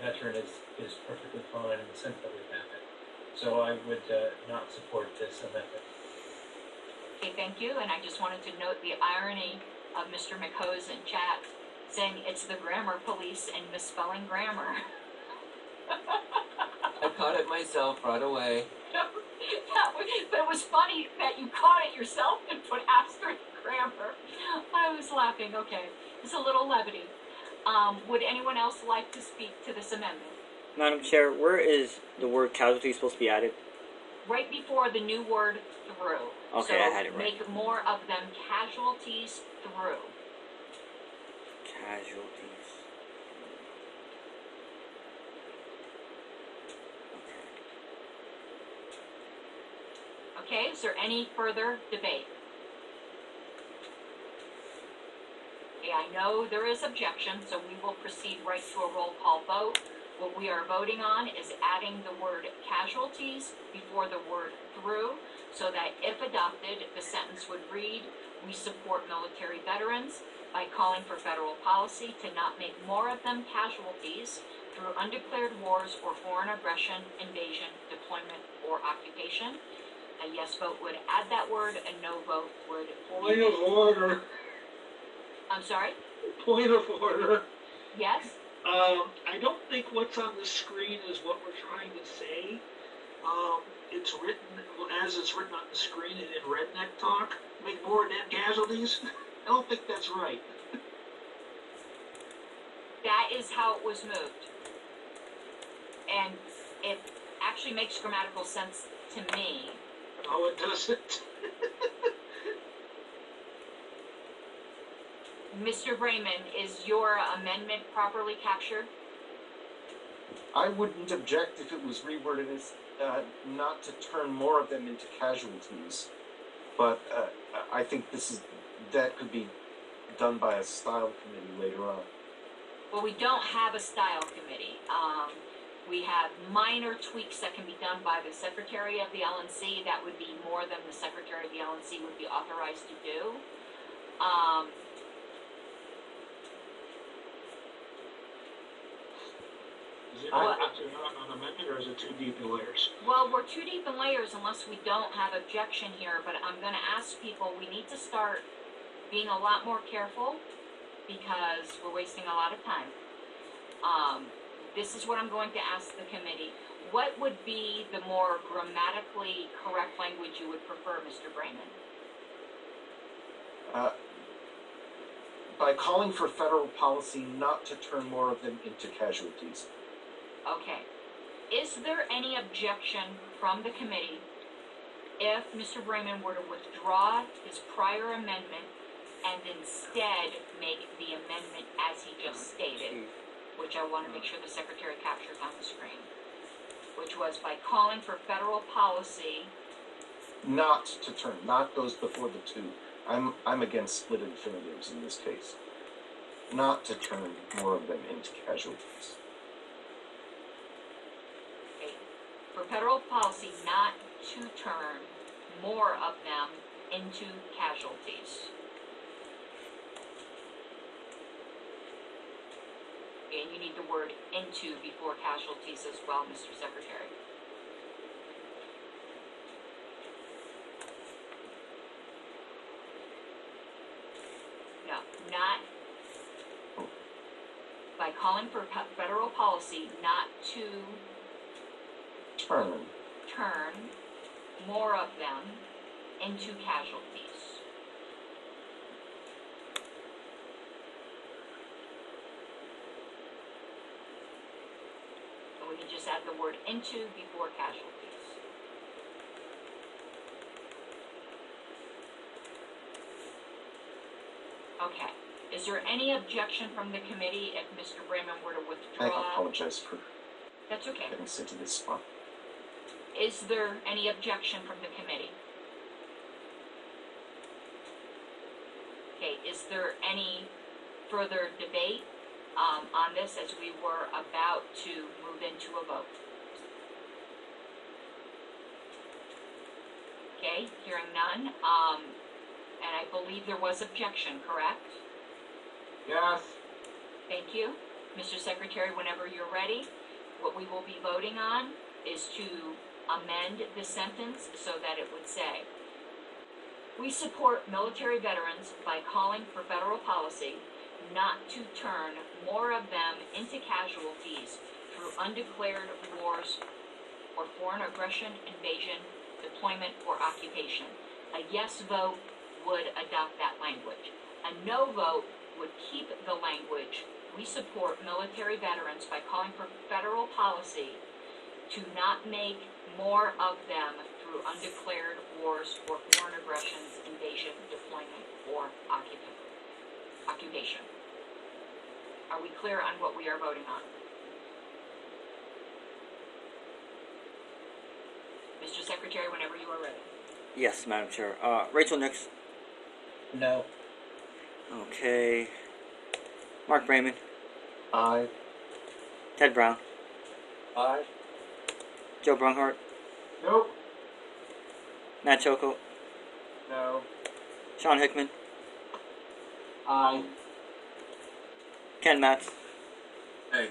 veteran is perfectly fine in the sense that we have it. So I would not support this amendment. Okay, thank you. And I just wanted to note the irony of Mr. McHose in chat saying it's the grammar police and misspelling grammar. I caught it myself right away. But it was funny that you caught it yourself and put asterisk grammar. I was laughing. Okay, it's a little levity. Would anyone else like to speak to this amendment? Madam Chair, where is the word casualty supposed to be added? Right before the new word through. Okay, so I had it right. Make more of them casualties through. Casualties. Okay, is there any further debate? Okay, I know there is objection, so we will proceed right to a roll call vote. What we are voting on is adding the word casualties before the word through, so that if adopted, the sentence would read, we support military veterans by calling for federal policy to not make more of them casualties through undeclared wars or foreign aggression, invasion, deployment, or occupation. A yes vote would add that word, a no vote would... Point of order. I'm sorry? Point of order. Yes? I don't think what's on the screen is what we're trying to say. It's written, as it's written on the screen in redneck talk. make more net casualties? I don't think that's right. That is how it was moved. And it actually makes grammatical sense to me. No, it doesn't. Mr. Brayman, is your amendment properly captured? I wouldn't object if it was reworded as not to turn more of them into casualties, but I think that could be done by a style committee later on. Well, we don't have a style committee. We have minor tweaks that can be done by the secretary of the LNC. That would be more than the secretary of the LNC would be authorized to do. Is it not an amendment, or is it too deep in layers? Well, we're too deep in layers unless we don't have objection here, but I'm going to ask people, we need to start being a lot more careful because we're wasting a lot of time. This is what I'm going to ask the committee. What would be the more grammatically correct language you would prefer, Mr. Brayman? By calling for federal policy not to turn more of them into casualties. Okay. Is there any objection from the committee if Mr. Brayman were to withdraw his prior amendment and instead make the amendment as he just stated, which I want to make sure the secretary captures on the screen, which was by calling for federal policy. Not to turn, not goes before the two. I'm against split infinitives in this case. Not to turn more of them into casualties. Okay. For federal policy not to turn more of them into casualties. And you need the word into before casualties as well, Mr. Secretary. No, not by calling for federal policy not to Turn. turn more of them into casualties. And we can just add the word into before casualties. Okay. Is there any objection from the committee if Mr. Brayman were to I withdraw? apologize for That's okay. getting sent to this spot. Is there any objection from the committee? Okay, is there any further debate on this as we were about to move into a vote? Okay, hearing none, and I believe there was objection, correct? Yes. Thank you. Mr. Secretary, whenever you're ready, what we will be voting on is to amend the sentence so that it would say, we support military veterans by calling for federal policy not to turn more of them into casualties through undeclared wars or foreign aggression, invasion, deployment, or occupation. A yes vote would adopt that language. A no vote would keep the language, we support military veterans by calling for federal policy to not make more of them through undeclared wars or foreign aggressions, invasion, deployment, or occupation. Are we clear on what we are voting on? Mr. Secretary, whenever you are ready. Yes, Madam Chair. Rachel Nix. No. Okay. Mark Brayman. Aye. Ted Brown. Aye. Joe Brunhart. Nope. Matt Choco. No. Sean Hickman. Aye. Ken Matz. Nay.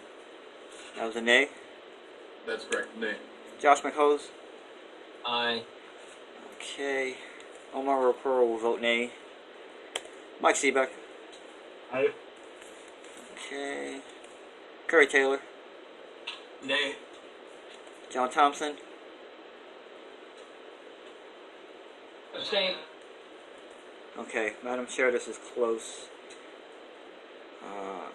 That was a nay. That's correct. Nay. Josh McHose. Aye. Okay. Omar Rapuro will vote nay. Mike Seebeck. Aye. Okay. Curry Taylor. Nay. John Thompson. Okay, Madam Chair, this is close.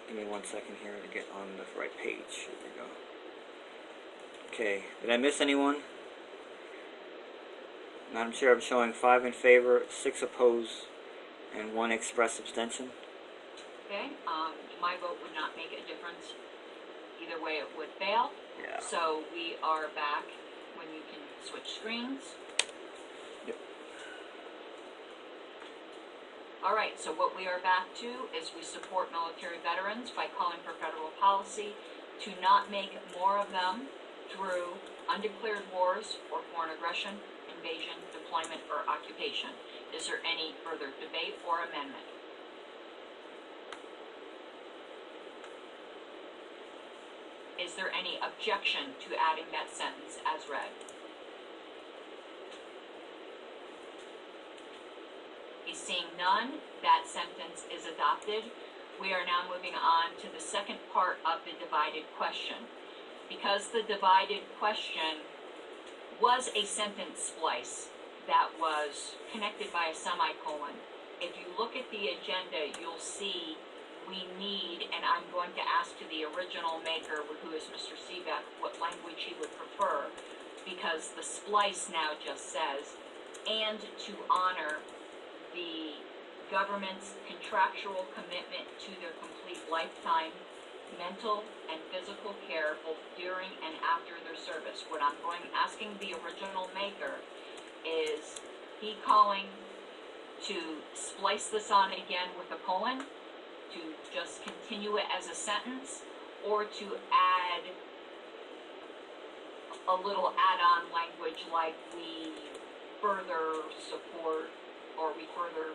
Give me 1 second here to get on the right page. Here we go. Okay, did I miss anyone? Madam Chair, I'm showing 5 in favor, 6 opposed, and 1 express abstention. Okay, my vote would not make a difference. Either way, it would fail. Yeah. So we are back when you can switch screens. Yep. All right, so what we are back to is we support military veterans by calling for federal policy to not make more of them through undeclared wars or foreign aggression, invasion, deployment, or occupation. Is there any further debate or amendment? Is there any objection to adding that sentence as read? Seeing none, that sentence is adopted. We are now moving on to the second part of the divided question. Because the divided question was a sentence splice that was connected by a semicolon, if you look at the agenda, you'll see we need, and I'm going to ask to the original maker, who is Mr. Seebeck, what language he would prefer, because the splice now just says, and to honor the government's contractual commitment to their complete lifetime mental and physical care both during and after their service. What I'm asking the original maker is he calling to splice this on again with a colon, to just continue it as a sentence, or to add a little add-on language like we further support, or we further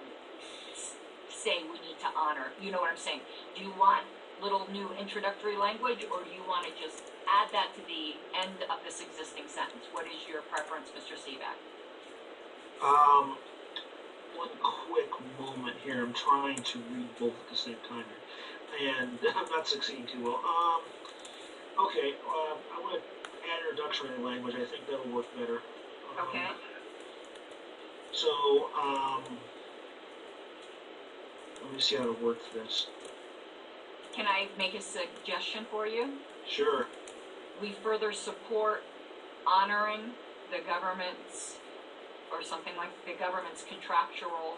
say we need to honor. You know what I'm saying? Do you want little new introductory language, or do you want to just add that to the end of this existing sentence? What is your preference, Mr. Seebeck? One quick moment here. I'm trying to read both at the same time, and I'm not succeeding too well. Okay, I want to add introductory language. I think that'll work better. Okay. So, let me see how to work this. Can I make a suggestion for you? Sure. We further support honoring the government's, or something like the government's contractual,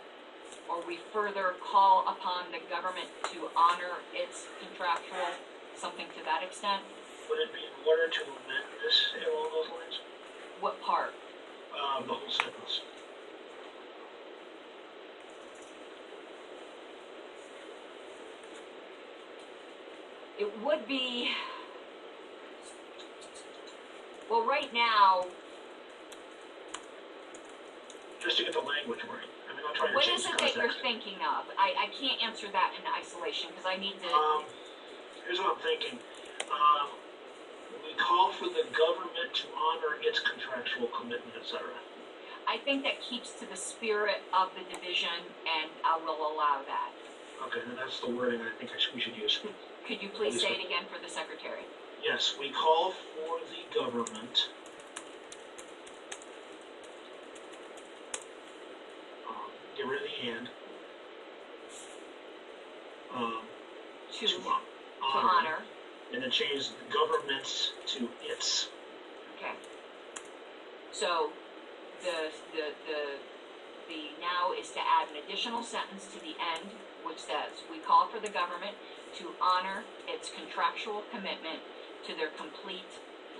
or we further call upon the government to honor its contractual, something to that extent. Would it be in order to amend this along those lines? What part? The whole sentence. It would be, well, right now, Just to get the language right. I mean, I'm trying to what change is the it that you're context. thinking of? I can't answer that in isolation, because I need to, Here's what I'm thinking. We call for the government to honor its contractual commitment, etc. I think that keeps to the spirit of the division, and I will allow that. Okay, then that's the wording I think we should use. Could you please say it again for the secretary? Yes, we call for the government get rid of the and To to honor. and then change the government's to its. Okay. So the now is to add an additional sentence to the end, which says, we call for the government to honor its contractual commitment to their complete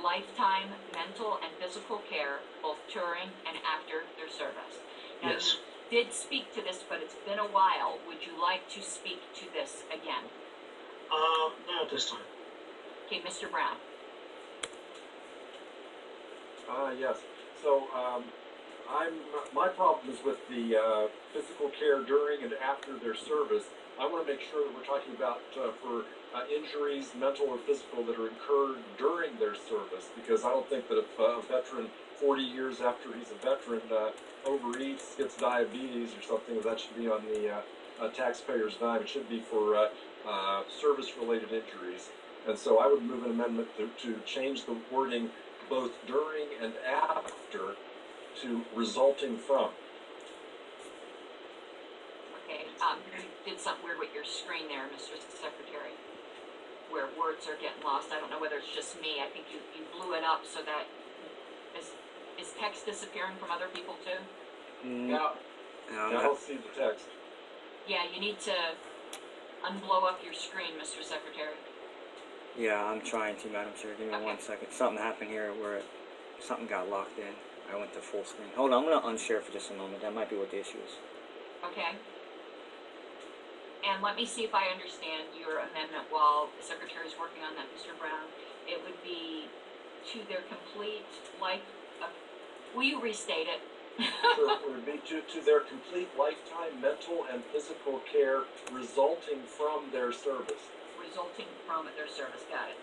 lifetime mental and physical care, both during and after their service. Now, Yes. you did speak to this, but it's been a while. Would you like to speak to this again? Not at this time. Okay, Mr. Brown. Yes. So, my problem is with the physical care during and after their service. I want to make sure that we're talking about for injuries, mental or physical, that are incurred during their service, because I don't think that if a veteran 40 years after he's a veteran overeats, gets diabetes or something, that should be on the taxpayer's dime. It should be for service-related injuries. And so I would move an amendment to change the wording both during and after to resulting from. did something weird with your screen there, Mr. Secretary, where words are getting lost. I don't know whether it's just me. I think you blew it up so that is text disappearing from other people too? Yeah, I don't see the text. Yeah, you need to unblow up your screen, Mr. Secretary. Yeah, I'm trying to, Madam Chair. Give me Okay. 1 second. Something happened here where something got locked in. I went to full screen. Hold on, I'm going to unshare for just a moment. That might be what the issue is. Okay. And let me see if I understand your amendment while the Secretary is working on that, Mr. Brown. It would be to their complete life. Will you restate it? Sure, it would be to their complete lifetime mental and physical care resulting from their service. Resulting from their service. Got it.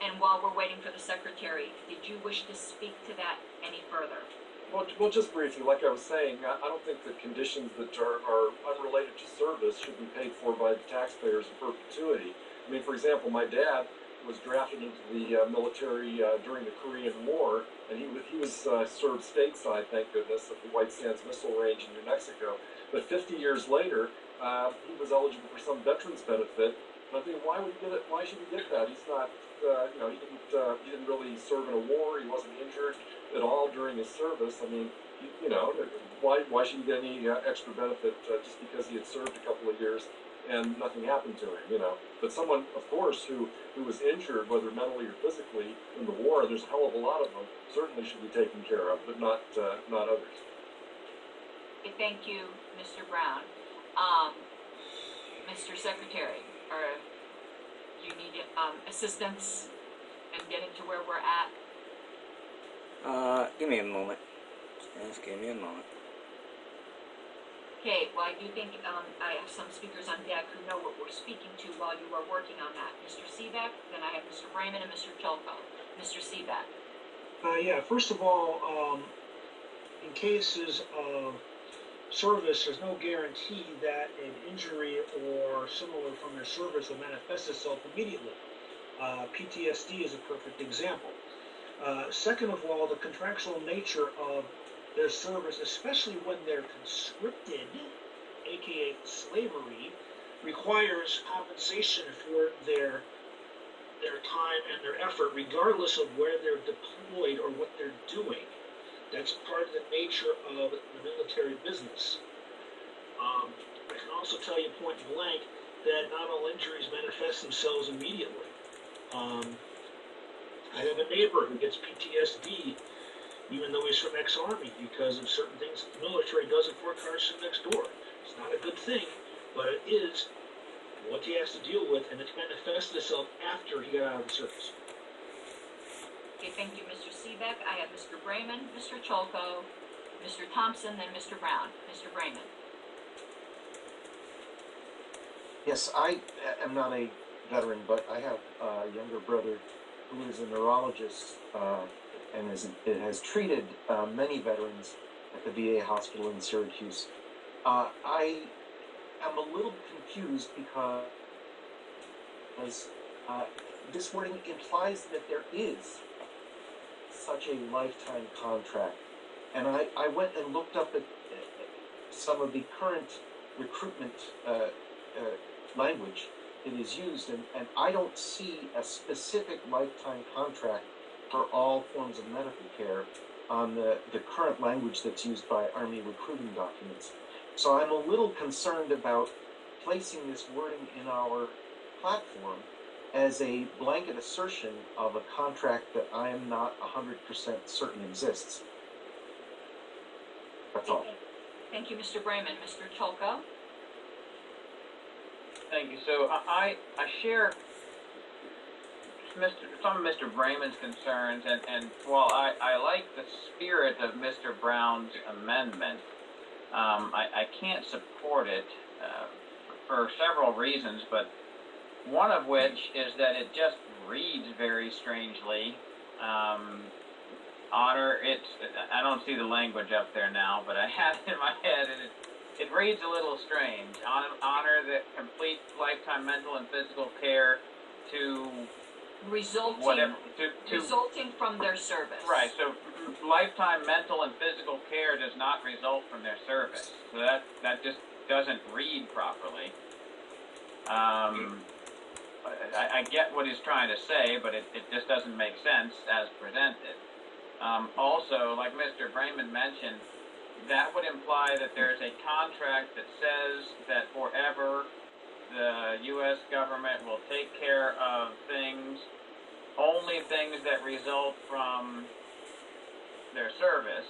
And while we're waiting for the Secretary, did you wish to speak to that any further? Well, just briefly, like I was saying, I don't think that conditions that are unrelated to service should be paid for by the taxpayers in perpetuity. I mean, for example, my dad was drafted into the military during the Korean War, and he was served stateside, thank goodness, at the White Sands Missile Range in New Mexico. But 50 years later, he was eligible for some veterans benefit. And I think, why would he get it? Why should he get that? He's not, he didn't really serve in a war. He wasn't injured at all during his service. I mean, why should he get any extra benefit just because he had served a couple of years and nothing happened to him? But someone, of course, who was injured, whether mentally or physically, in the war, there's a hell of a lot of them, certainly should be taken care of, but not others. Okay, thank you, Mr. Brown. Mr. Secretary, you need assistance in getting to where we're at? Give me a moment. Just give me a moment. Okay, well, I do think I have some speakers on deck who know what we're speaking to while you are working on that. Mr. Seebeck, then I have Mr. Brayman and Mr. Cholko. Mr. Seebeck. Yeah, first of all, in cases of service, there's no guarantee that an injury or similar from their service will manifest itself immediately. PTSD is a perfect example. Second of all, the contractual nature of their service, especially when they're conscripted, aka slavery, requires compensation for their time and their effort, regardless of where they're deployed or what they're doing. That's part of the nature of the military business. I can also tell you point blank that not all injuries manifest themselves immediately. I have a neighbor who gets PTSD even though he's from ex-Army because of certain things the military does at Fort Carson next door. It's not a good thing, but it is what he has to deal with, and it's manifested itself after he got out of the service. Okay, thank you, Mr. Seebeck. I have Mr. Brayman, Mr. Cholko, Mr. Thompson, then Mr. Brown. Mr. Brayman. Yes, I am not a veteran, but I have a younger brother who is a neurologist and has treated many veterans at the VA hospital in Syracuse. I am a little confused because this wording implies that there is such a lifetime contract. And I went and looked up at some of the current recruitment language that is used, and I don't see a specific lifetime contract for all forms of medical care on the current language that's used by Army recruiting documents. So I'm a little concerned about placing this wording in our platform as a blanket assertion of a contract that I am not 100% certain exists. That's all. Thank you, Mr. Brayman. Mr. Cholko? Thank you. So I share some of Mr. Brayman's concerns, and while I like the spirit of Mr. Brown's amendment, I can't support it for several reasons, but one of which is that it just reads very strangely. Honor, I don't see the language up there now, but I had it in my head, and it reads a little strange. Honor the complete lifetime mental and physical care to Resulting whatever, resulting from their service. Right, so lifetime mental and physical care does not result from their service. So that just doesn't read properly. I get what he's trying to say, but it just doesn't make sense as presented. Also, like Mr. Brayman mentioned, that would imply that there's a contract that says that forever the U.S. government will take care of only things that result from their service.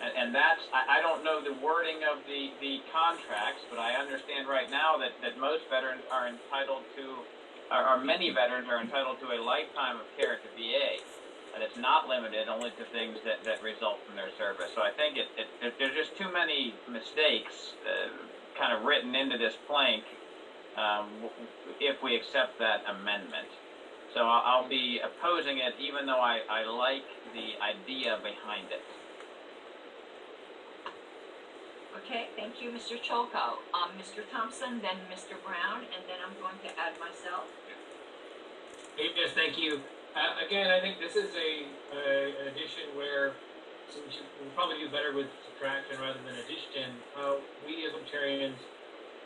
And that's, I don't know the wording of the contracts, but I understand right now that most veterans are entitled to, or many veterans are entitled to a lifetime of care at the VA. And it's not limited only to things that result from their service. So I think there's just too many mistakes kind of written into this plank if we accept that amendment. So I'll be opposing it, even though I like the idea behind it. Okay, thank you, Mr. Cholko. Mr. Thompson, then Mr. Brown, and then I'm going to add myself. Yes, thank you. Again, I think this is an addition where we'll probably do better with subtraction rather than addition. We as Libertarians,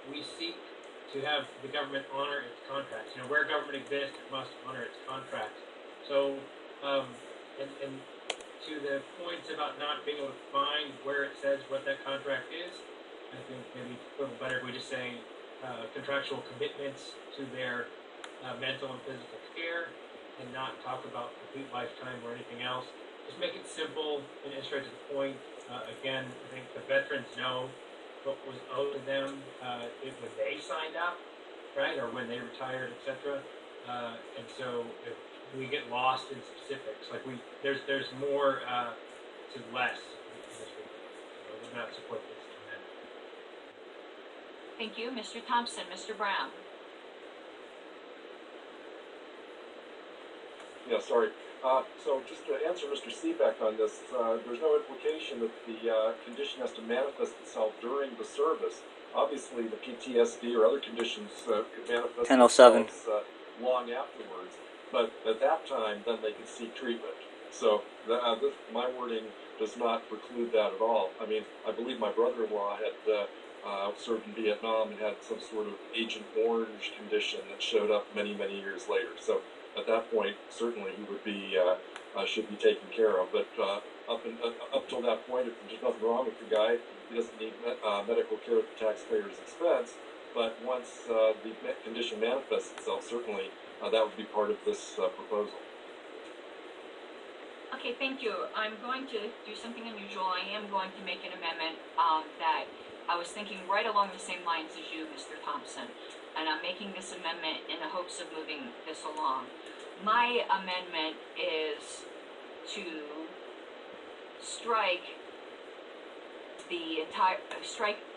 we seek to have the government honor its contracts. You know, where government exists, it must honor its contracts. So, and to the points about not being able to find where it says what that contract is, I think maybe it's a little better if we just say contractual commitments to their mental and physical care, and not talk about complete lifetime or anything else. Just make it simple and straight to the point. Again, I think the veterans know what was owed to them when they signed up, right, or when they retired, etc. And so if we get lost in specifics, like there's more to less in this report. So I would not support this amendment. Thank you, Mr. Thompson. Mr. Brown. Yeah, sorry. So just to answer Mr. Seebeck on this, there's no implication that the condition has to manifest itself during the service. Obviously, the PTSD or other conditions could manifest 10:07. themselves long afterwards, but at that time, then they can seek treatment. So my wording does not preclude that at all. I mean, I believe my brother-in-law had served in Vietnam and had some sort of Agent Orange condition that showed up many, many years later. So at that point, certainly he would be should be taken care of. But up till that point, if there's nothing wrong with the guy, he doesn't need medical care at the taxpayer's expense. But once the condition manifests itself, certainly that would be part of this proposal. Okay, thank you. I'm going to do something unusual. I am going to make an amendment that I was thinking right along the same lines as you, Mr. Thompson. And I'm making this amendment in the hopes of moving this along. My amendment is to strike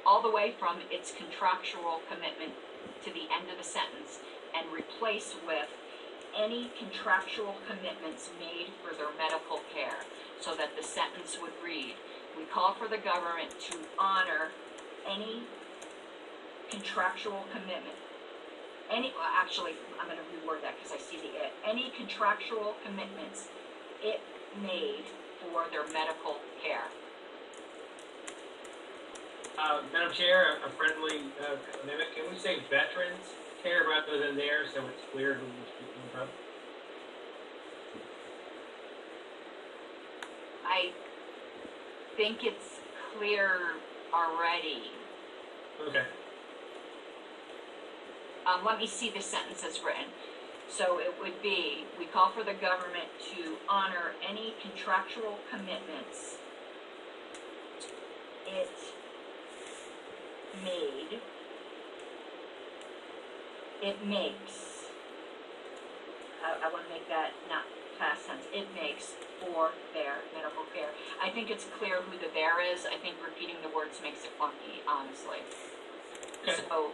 all the way from its contractual commitment to the end of the sentence and replace with any contractual commitments made for their medical care, so that the sentence would read, we call for the government to honor any contractual commitment. Actually, I'm going to reword that because I see the it. Any contractual commitments it made for their medical care. Madam Chair, a friendly amendment. Can we say veterans care rather than theirs, so it's clear who we're speaking about? I think it's clear already. Okay. Let me see the sentence as written. So it would be, we call for the government to honor any contractual commitments it makes, I want to make that not past tense, it makes for their medical care. I think it's clear who the there is. I think repeating the words makes it funky, honestly. Okay. So,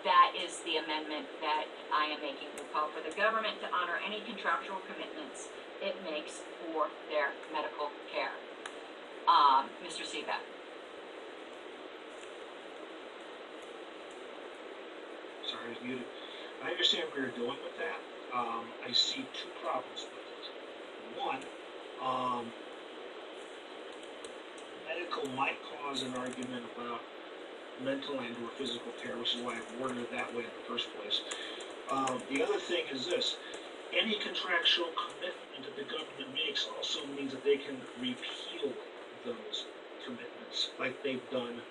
that is the amendment that I am making. We call for the government to honor any contractual commitments it makes for their medical care. Mr. Seebeck. Sorry, I was muted. I understand where you're going with that. I see two problems with it. One, Medical might cause an argument about mental and or physical care, which is why I worded it that way in the first place. The other thing is this. Any contractual commitment that the government makes also means that they can repeal those commitments, like they've done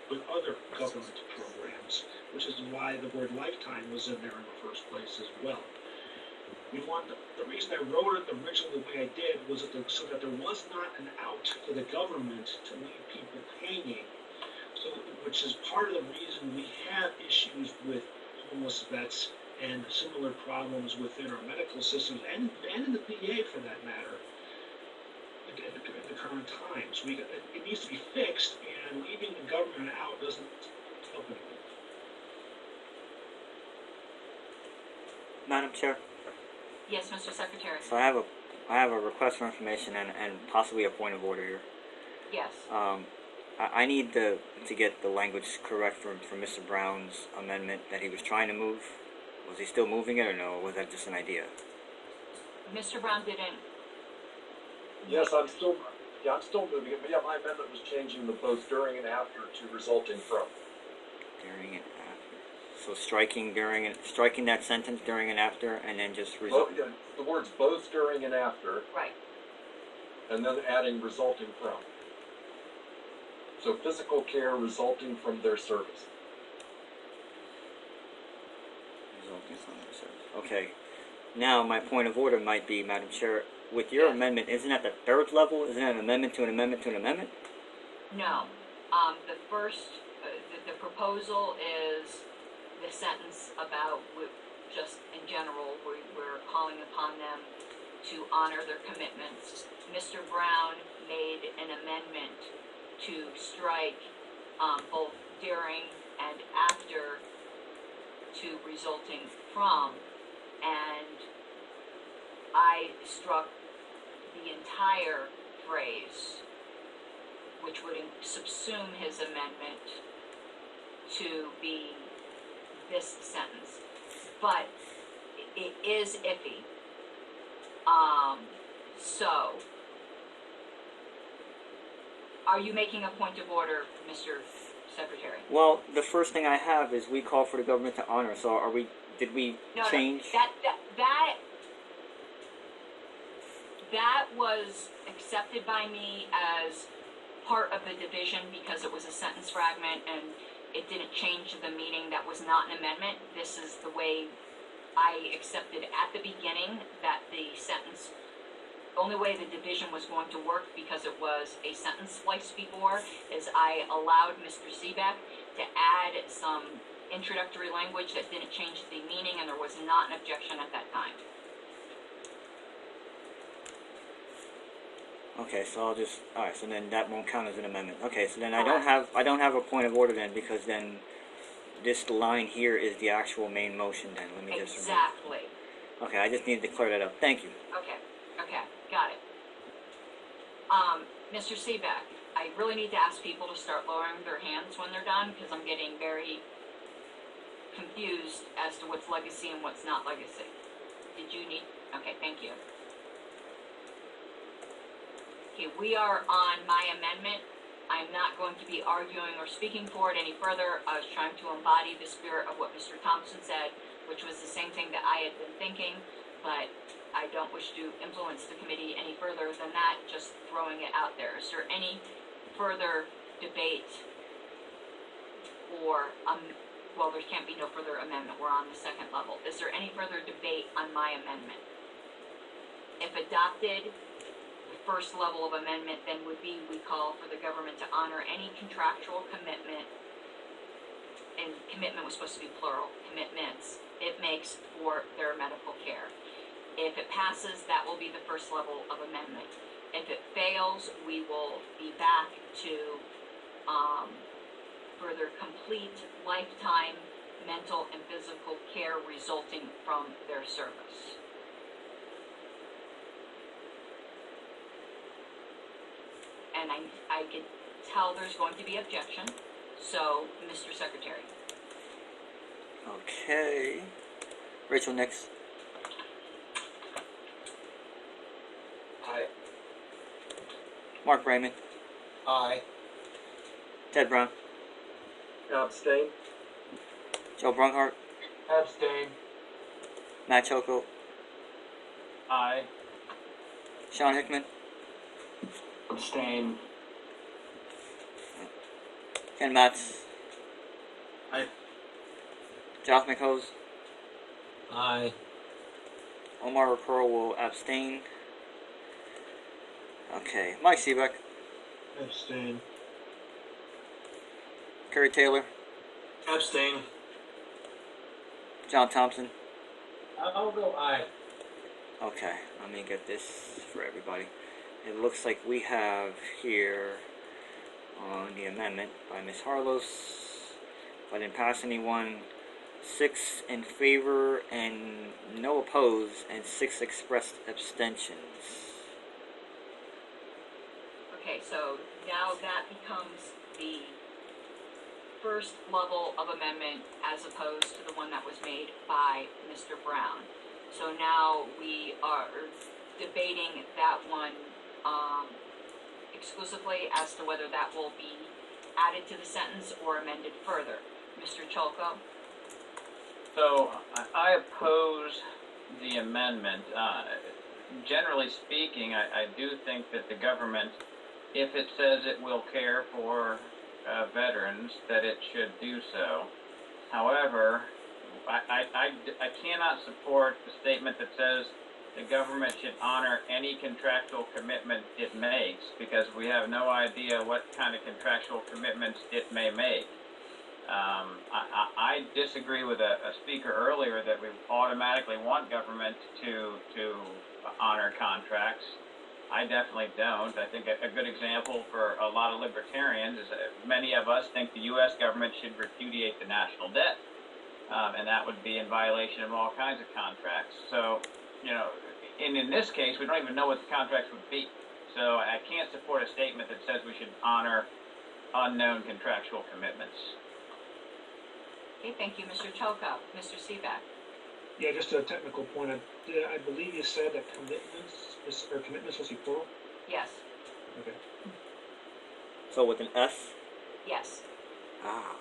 with other government programs, which is why the word lifetime was in there in the first place as well. The reason I wrote it originally the way I did was so that there was not an out for the government to leave people hanging. So, which is part of the reason we have issues with homeless vets and similar problems within our medical systems and in the VA for that matter at the current times. It needs to be fixed, and leaving the government out doesn't help anything. Madam Chair, Yes, Mr. Secretary. so I have a request for information and possibly a point of order here. Yes. I need to get the language correct for Mr. Brown's amendment that he was trying to move. Was he still moving it or no? Or was that just an idea? Mr. Brown didn't. Yes, I'm still moving it, but yeah, my amendment was changing the both during and after to resulting from. During and after. So striking that sentence during and after, and then just The words both during and after, Right. and then adding resulting from. So physical care resulting from their service. resulting from the service. Okay. Now my point of order might be, Madam Chair, with your amendment, isn't that the third level? Isn't that an amendment to an amendment to an amendment? No. The first, the proposal is the sentence about, just in general, we're calling upon them to honor their commitments. Mr. Brown made an amendment to strike both during and after to resulting from, and I struck the entire phrase, which would subsume his amendment to be this sentence. But it is iffy. So, are you making a point of order, Mr. Secretary? Well, the first thing I have is we call for the government to honor. So did we change? No, that was accepted by me as part of the division because it was a sentence fragment and it didn't change the meaning. That was not an amendment. This is the way I accepted at the beginning that the sentence, only way the division was going to work, because it was a sentence slice before, is I allowed Mr. Seebeck to add some introductory language that didn't change the meaning, and there was not an objection at that time. Okay, so alright, so then that won't count as an amendment. Okay, so then I don't have a point of order then, because then this line here is the actual main motion then. Let me just Exactly. Okay, I just needed to clear that up. Thank you. Okay, got it. Mr. Seebeck, I really need to ask people to start lowering their hands when they're done, because I'm getting very confused as to what's legacy and what's not legacy. Did you need, okay, thank you. Okay, we are on my amendment. I'm not going to be arguing or speaking for it any further. I was trying to embody the spirit of what Mr. Thompson said, which was the same thing that I had been thinking, but I don't wish to influence the committee any further than that, just throwing it out there. Is there any further debate or, well, there can't be no further amendment. We're on the second level. Is there any further debate on my amendment? If adopted, the first level of amendment then would be, we call for the government to honor any contractual commitment, and commitment was supposed to be plural, commitments it makes for their medical care. If it passes, that will be the first level of amendment. If it fails, we will be back to further complete lifetime mental and physical care resulting from their service. And I can tell there's going to be objection, so Mr. Secretary. Okay. Rachel, next. Mark Raymond, Aye. Ted Brown, Abstain. Joe Brunghart, Abstain. Matt Choco, Aye. Sean Hickman, Abstain. Ken Matz, Aye. Josh McHose, Aye. Omar Pearl will abstain. Okay, Mike Seebeck, Abstain. Kerry Taylor, Abstain. John Thompson. I'll go aye. Okay, let me get this for everybody. It looks like we have here on the amendment by Ms. Harlos, if I didn't pass anyone, 6 in favor and no opposed, and 6 expressed abstentions. Okay, so now that becomes the first level of amendment as opposed to the one that was made by Mr. Brown. So now we are debating that one exclusively as to whether that will be added to the sentence or amended further. Mr. Cholko? So I oppose the amendment. Generally speaking, I do think that the government, if it says it will care for veterans, that it should do so. However, I cannot support the statement that says the government should honor any contractual commitment it makes, because we have no idea what kind of contractual commitments it may make. I disagree with a speaker earlier that we automatically want government to honor contracts. I definitely don't. I think a good example for a lot of libertarians is that many of us think the U.S. government should repudiate the national debt, and that would be in violation of all kinds of contracts. So, in this case, we don't even know what the contracts would be. So I can't support a statement that says we should honor unknown contractual commitments. Okay, thank you, Mr. Cholko. Mr. Seebeck? Yeah, just a technical point. I believe you said that commitments was he plural? Yes. Okay. So with an F? Yes. Ah.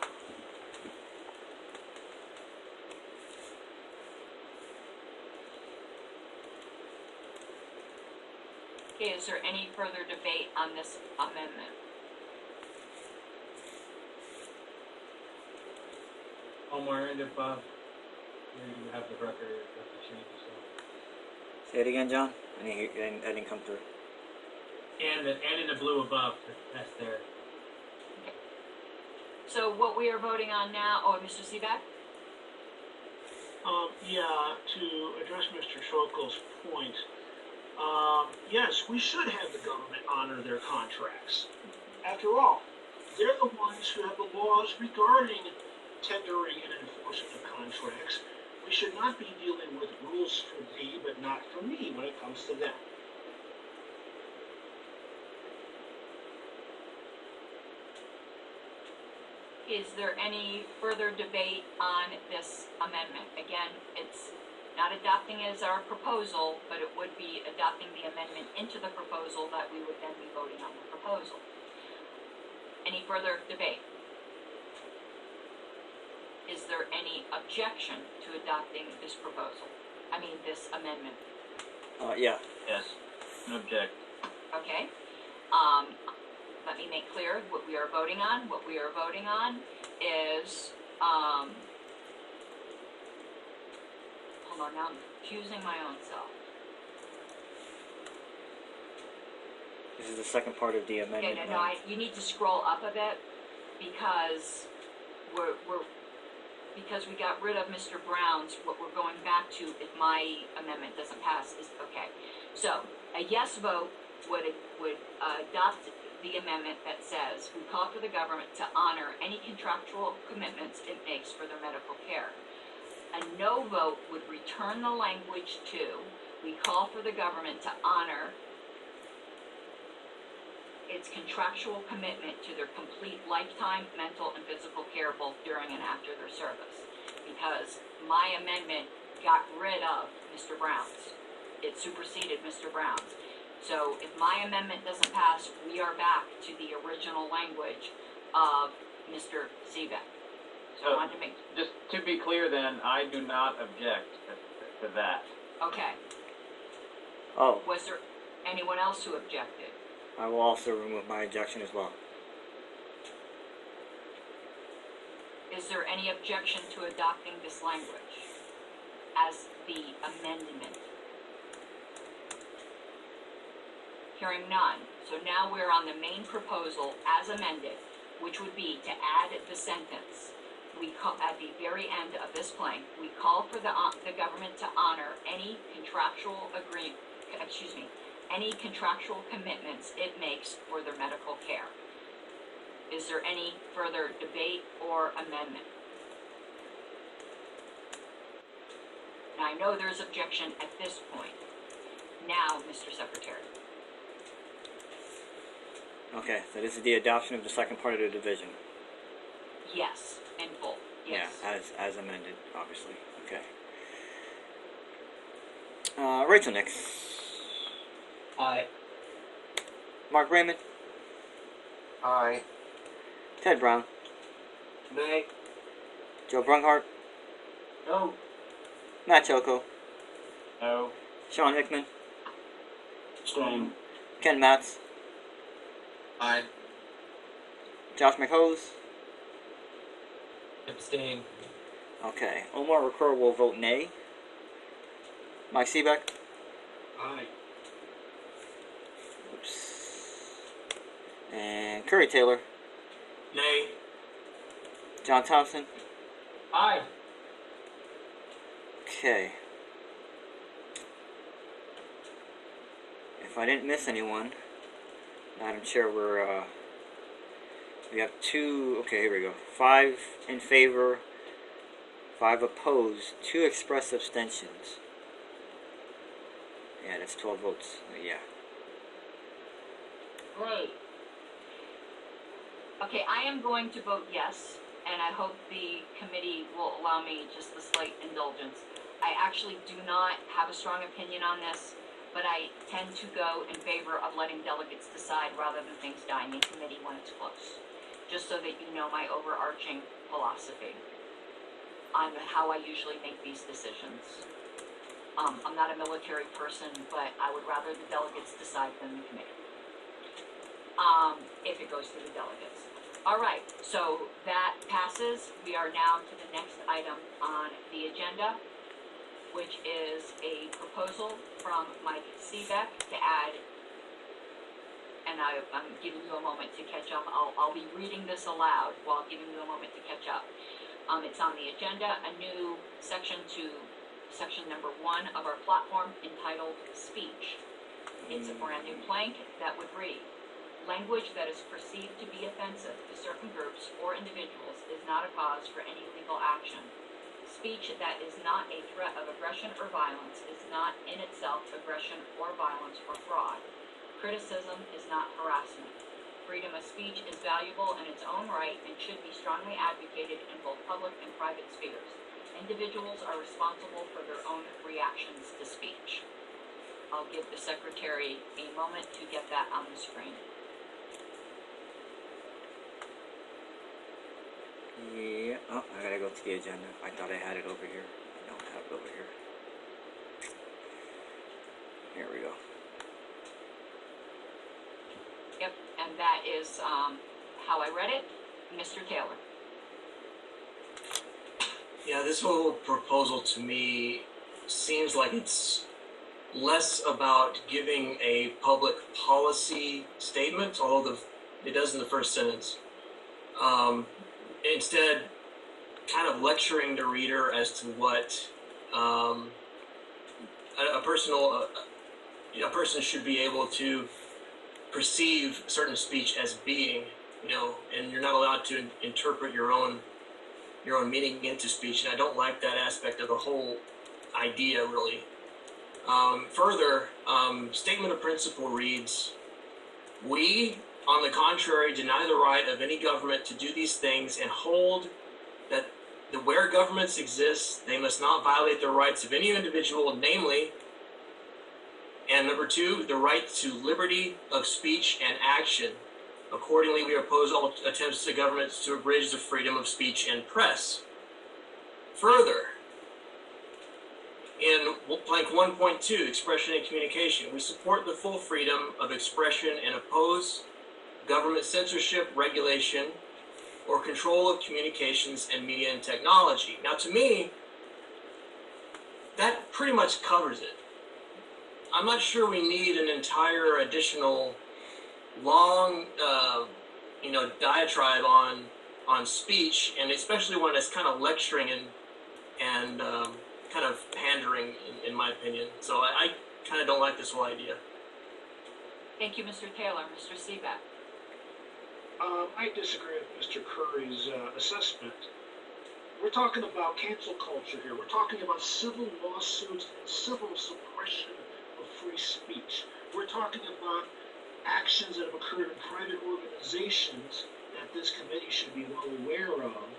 Okay, is there any further debate on this amendment? Omar and Bob, you have the record of the changes. So. Say it again, John. I didn't come through. And in the blue above, that's there. Okay. So what we are voting on now, Mr. Seebeck? Yeah, to address Mr. Choko's point, yes, we should have the government honor their contracts. After all, they're the ones who have the laws regarding tendering and enforcing of contracts. We should not be dealing with rules for thee, but not for me when it comes to them. Is there any further debate on this amendment? Again, it's not adopting as our proposal, but it would be adopting the amendment into the proposal that we would then be voting on the proposal. Any further debate? Is there any objection to adopting this proposal? This amendment? Yeah. Yes. No object. Okay. Let me make clear what we are voting on. What we are voting on is, hold on, now I'm confusing my own self. This is the second part of the amendment. You need to scroll up a bit because because we got rid of Mr. Brown's. What we're going back to, if my amendment doesn't pass, is okay. So a yes vote would adopt the amendment that says we call for the government to honor any contractual commitments it makes for their medical care. A no vote would return the language to we call for the government to honor its contractual commitment to their complete lifetime mental and physical care both during and after their service. Because my amendment got rid of Mr. Brown's. It superseded Mr. Brown's. So if my amendment doesn't pass, we are back to the original language of Mr. Seebeck. So I wanted to make, Just to be clear then, I do not object to that. okay. Oh, Was there anyone else who objected? I will also remove my objection as well. Is there any objection to adopting this language as the amendment? Hearing none. So now we're on the main proposal as amended, which would be to add the sentence. We call, at the very end of this plank, we call for the government to honor any contractual any contractual commitments it makes for their medical care. Is there any further debate or amendment? Now, I know there's objection at this point. Now, Mr. Secretary. Okay, so this is the adoption of the second part of the division. Yes, in full. Yes. Yeah, as amended, obviously. Okay. Rachel Nix. Aye. Mark Raymond. Aye. Ted Brown. Nay. Joe Brunghart. No. Matt Choco. No. Sean Hickman. Abstain. Ken Matz. Aye. Josh McHose. Abstain. Okay. Omar Recur will vote nay. Mike Seebeck. Aye. Oops. And Curry Taylor. Nay. John Thompson. Aye. Okay. If I didn't miss anyone, Madam Chair, we have two. Okay, here we go. 5 in favor, 5 opposed, 2 express abstentions. Yeah, that's 12 votes. Yeah. Great. Okay, I am going to vote yes, and I hope the committee will allow me just a slight indulgence. I actually do not have a strong opinion on this, but I tend to go in favor of letting delegates decide rather than things dying in committee when it's close. Just so that you know my overarching philosophy on how I usually make these decisions. I'm not a military person, but I would rather the delegates decide than the committee. If it goes to the delegates. All right, so that passes. We are now to the next item on the agenda, which is a proposal from Mike Seebeck to add, and I'm giving you a moment to catch up. I'll be reading this aloud while giving you a moment to catch up. It's on the agenda, a new section number 1 of our platform entitled Speech. It's a brand new plank that would read, language that is perceived to be offensive to certain groups or individuals is not a cause for any legal action. Speech that is not a threat of aggression or violence is not in itself aggression or violence or fraud. Criticism is not harassment. Freedom of speech is valuable in its own right and should be strongly advocated in both public and private spheres. Individuals are responsible for their own reactions to speech. I'll give the secretary a moment to get that on the screen. Yeah. Oh, I gotta go to the agenda. I thought I had it over here. I don't have it over here. Here we go. Yep, and that is how I read it. Mr. Taylor. Yeah, this whole proposal to me seems like it's less about giving a public policy statement, although it does in the first sentence. Instead, kind of lecturing the reader as to what a person should be able to perceive certain speech as being, and you're not allowed to interpret your own meaning into speech, and I don't like that aspect of the whole idea, really. Further, statement of principle reads, "We, on the contrary, deny the right of any government to do these things and hold that where governments exist, they must not violate the rights of any individual, namely, And number 2, the right to liberty of speech and action. Accordingly, we oppose all attempts of governments to abridge the freedom of speech and press. Further, in blank 1.2, expression and communication, we support the full freedom of expression and oppose government censorship, regulation, or control of communications and media and technology. Now, to me, that pretty much covers it. I'm not sure we need an entire additional long, diatribe on speech, and especially when it's kind of lecturing and kind of pandering, in my opinion. So I kind of don't like this whole idea. Thank you, Mr. Taylor. Mr. Seebeck. I disagree with Mr. Curry's assessment. We're talking about cancel culture here. We're talking about civil lawsuits and civil suppression of free speech. We're talking about actions that have occurred in private organizations that this committee should be well aware of,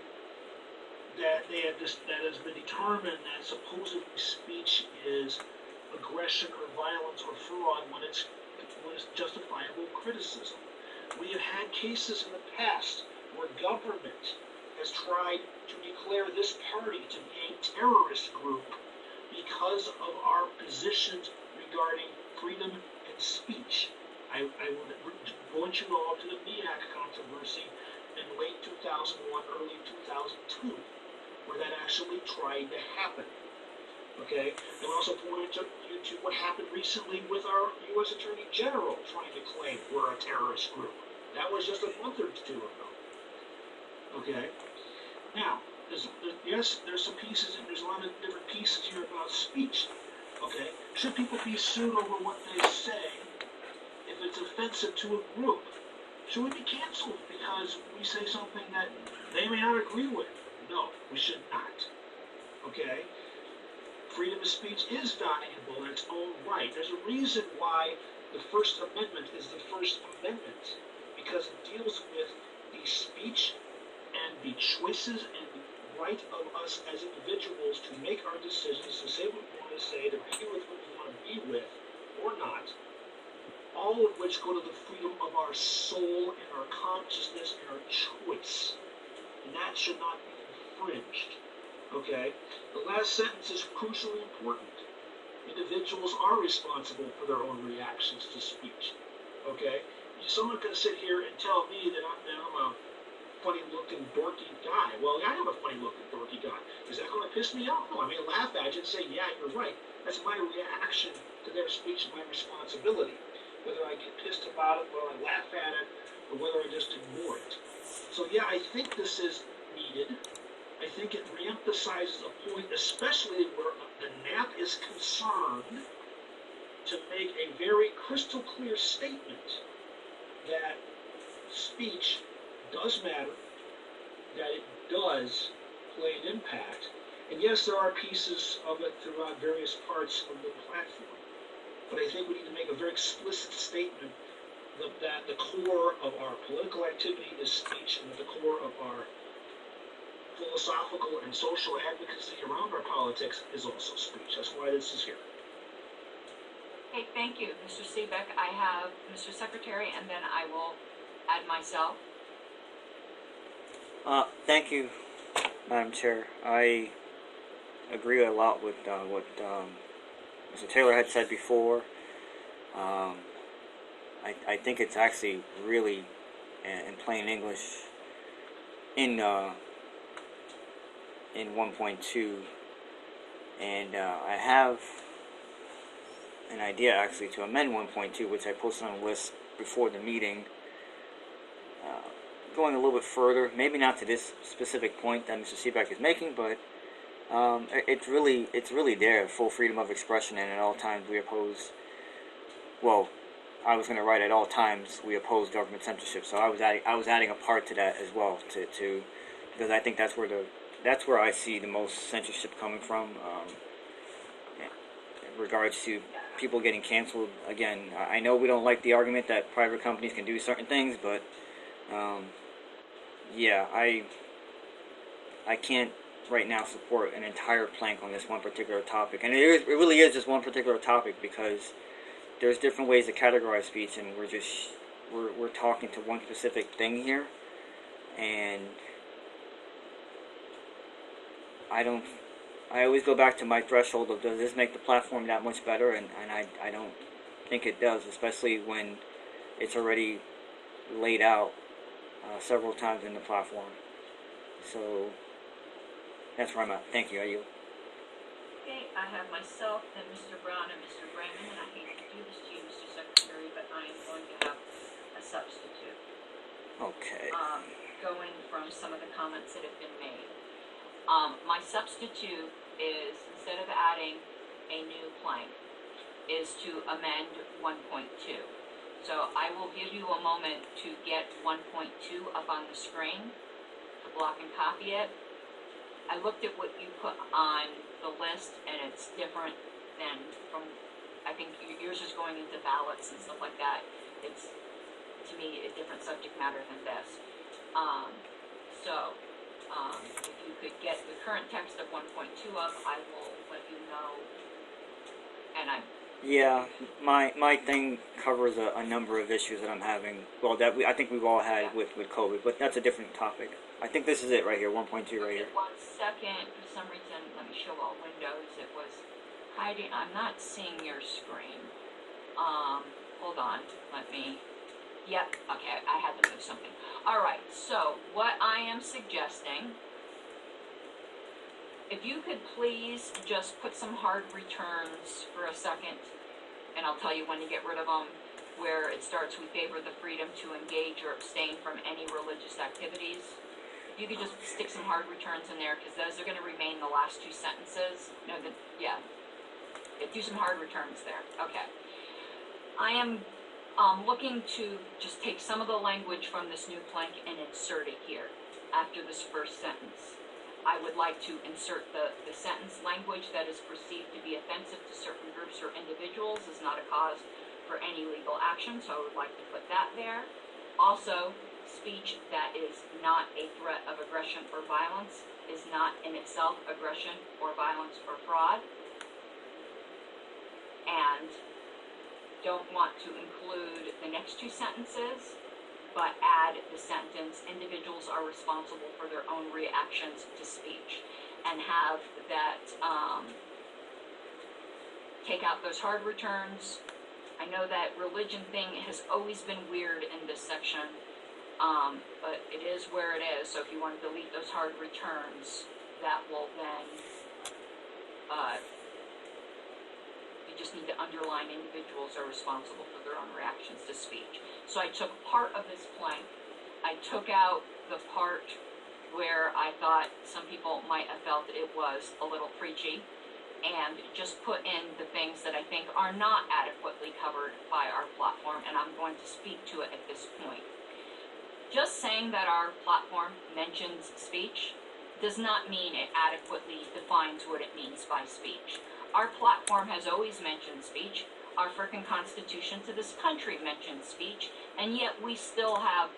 that has been determined that supposedly speech is aggression or violence or fraud when it's justifiable criticism. We have had cases in the past where government has tried to declare this party to be a terrorist group because of our positions regarding freedom and speech. I would point you all to the MEAC controversy in late 2001, early 2002, where that actually tried to happen. Okay? And also point you to what happened recently with our U.S. Attorney General trying to claim we're a terrorist group. That was just a month or two ago. Okay? Now, there's some pieces, and there's a lot of different pieces here about speech. Okay? Should people be sued over what they say if it's offensive to a group? Should we be canceled because we say something that they may not agree with? No, we should not. Okay? Freedom of speech is valuable in its own right. There's a reason why the First Amendment is the First Amendment, because it deals with the speech and the choices and the right of us as individuals to make our decisions, to say what we want to say, to be with what we want to be with, or not, all of which go to the freedom of our soul and our consciousness and our choice. And that should not be infringed. Okay? The last sentence is crucially important. Individuals are responsible for their own reactions to speech. Okay? Someone can sit here and tell me that I'm a funny-looking, dorky guy. Well, I am a funny-looking, dorky guy. Is that going to piss me off? No, I may laugh at you and say, yeah, you're right. That's my reaction to their speech and my responsibility. Whether I get pissed about it, whether I laugh at it, or whether I just ignore it. So, yeah, I think this is needed. I think it reemphasizes a point, especially where the NAP is concerned, to make a very crystal clear statement that speech does matter, that it does play an impact, and yes, there are pieces of it throughout various parts of the platform, but I think we need to make a very explicit statement that the core of our political activity is speech, and that the core of our philosophical and social advocacy around our politics is also speech. That's why this is here. Okay, thank you, Mr. Seebeck. I have Mr. Secretary, and then I will add myself. Thank you, Madam Chair. I agree a lot with what Mr. Taylor had said before. I think it's actually really, in plain English, in 1.2, and I have an idea actually to amend 1.2, which I posted on the list before the meeting, going a little bit further, maybe not to this specific point that Mr. Seebeck is making, but it's really there, full freedom of expression, and at all times we oppose, well, I was going to write at all times we oppose government censorship, so I was adding a part to that as well, to because I think that's where I see the most censorship coming from, in regards to people getting canceled. Again, I know we don't like the argument that private companies can do certain things, but yeah, I can't right now support an entire plank on this one particular topic, and it really is just one particular topic, because there's different ways to categorize speech, and we're talking to one specific thing here, and I always go back to my threshold of, does this make the platform that much better? And I don't think it does, especially when it's already laid out several times in the platform. So that's where I'm at. Thank you. I yield. Okay, I have myself and Mr. Brown and Mr. Brandon, and I hate to do this to you, Mr. Secretary, but I am going to have a substitute. Okay. Going from some of the comments that have been made. My substitute is, instead of adding a new plank, is to amend 1.2. So I will give you a moment to get 1.2 up on the screen, to block and copy it. I looked at what you put on the list, and it's different than from, I think yours is going into ballots and stuff like that. It's, to me, a different subject matter than this. If you could get the current text of 1.2 up, I will let you know. And yeah, my thing covers a number of issues that I'm having. Well, I think we've all had with COVID, but that's a different topic. I think this is it right here, 1.2 right here. 1 second, for some reason, let me show all windows. It was hiding. I'm not seeing your screen. Hold on, let me. Yep, okay, I had to move something. All right, so what I am suggesting, if you could please just put some hard returns for a second, and I'll tell you when to get rid of them, where it starts, we favor the freedom to engage or abstain from any religious activities. If you could just stick some hard returns in there, because those are going to remain the last two sentences. No, do some hard returns there. Okay. I am looking to just take some of the language from this new plank and insert it here after this first sentence. I would like to insert the sentence, language that is perceived to be offensive to certain groups or individuals is not a cause for any legal action, so I would like to put that there. Also, speech that is not a threat of aggression or violence is not in itself aggression or violence or fraud. And don't want to include the next two sentences, but add the sentence, individuals are responsible for their own reactions to speech, and have that, take out those hard returns. I know that religion thing has always been weird in this section, but it is where it is, so if you want to delete those hard returns, that will then, you just need to underline individuals are responsible for their own reactions to speech. So I took part of this plank. I took out the part where I thought some people might have felt it was a little preachy, and just put in the things that I think are not adequately covered by our platform, and I'm going to speak to it at this point. Just saying that our platform mentions speech does not mean it adequately defines what it means by speech. Our platform has always mentioned speech. Our frickin' Constitution to this country mentions speech, and yet we still have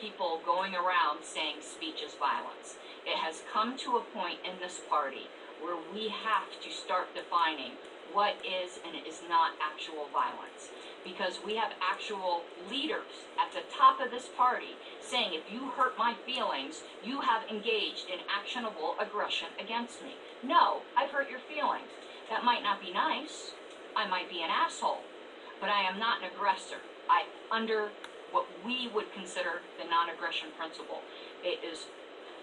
people going around saying speech is violence. It has come to a point in this party where we have to start defining what is and is not actual violence. Because we have actual leaders at the top of this party saying, if you hurt my feelings, you have engaged in actionable aggression against me. No, I've hurt your feelings. That might not be nice. I might be an asshole, but I am not an aggressor. Under what we would consider the non-aggression principle, it is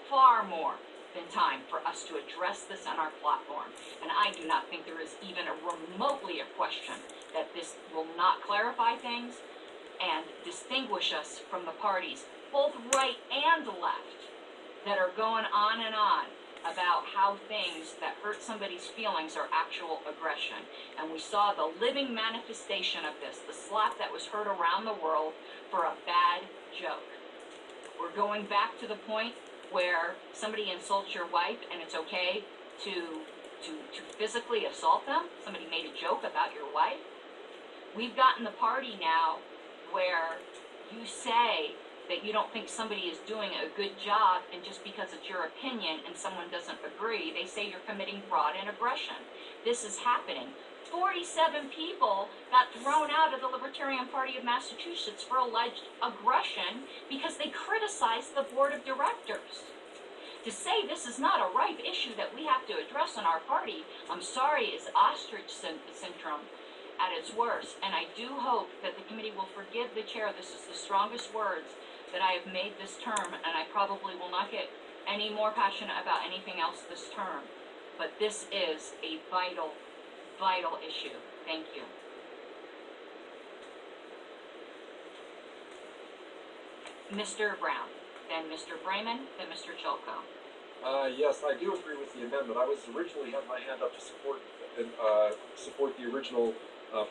far more than time for us to address this on our platform. And I do not think there is even remotely a question that this will not clarify things and distinguish us from the parties, both right and left, that are going on and on about how things that hurt somebody's feelings are actual aggression. And we saw the living manifestation of this, the slap that was heard around the world for a bad joke. We're going back to the point where somebody insults your wife and it's okay to physically assault them. Somebody made a joke about your wife. We've gotten the party now where you say that you don't think somebody is doing a good job, and just because it's your opinion and someone doesn't agree, they say you're committing fraud and aggression. This is happening 47 people got thrown out of the Libertarian Party of Massachusetts for alleged aggression because they criticized the board of directors. To say this is not a ripe issue that we have to address in our party, I'm sorry, is ostrich syndrome at its worst. And I do hope that the committee will forgive the chair. This is the strongest words that I have made this term, and I probably will not get any more passionate about anything else this term. But this is a vital, vital issue. Thank you. Mr. Brown, then Mr. Brayman, then Mr. Cholko. Yes, I do agree with the amendment. I was originally had my hand up to support the original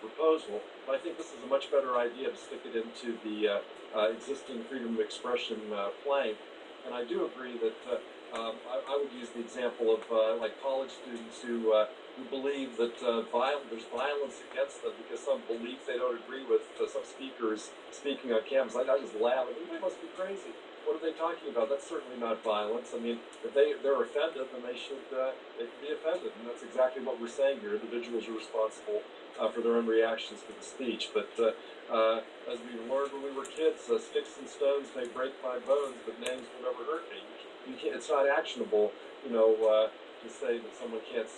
proposal, but I think this is a much better idea to stick it into the existing freedom of expression plank. And I do agree that I would use the example of like college students who believe that there's violence against them because some belief they don't agree with some speakers speaking on campus. I just laugh. I mean, they must be crazy. What are they talking about? That's certainly not violence. I mean, if they're offended, then they can be offended, and that's exactly what we're saying here. Individuals are responsible for their own reactions to the speech. But as we learned when we were kids, sticks and stones may break my bones, but names will never hurt me. You can't, it's not actionable, to say that someone can't,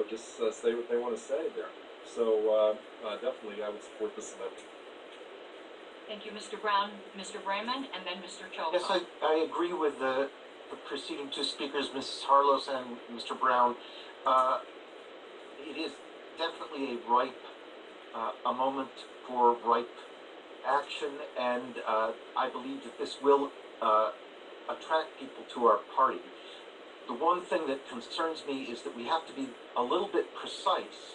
just say what they want to say there. So definitely, I would support this amendment. Thank you, Mr. Brown, Mr. Brayman, and then Mr. Cholko. Yes, I agree with the preceding two speakers, Mrs. Harlos and Mr. Brown. It is definitely a moment for ripe action, and I believe that this will attract people to our party. The one thing that concerns me is that we have to be a little bit precise,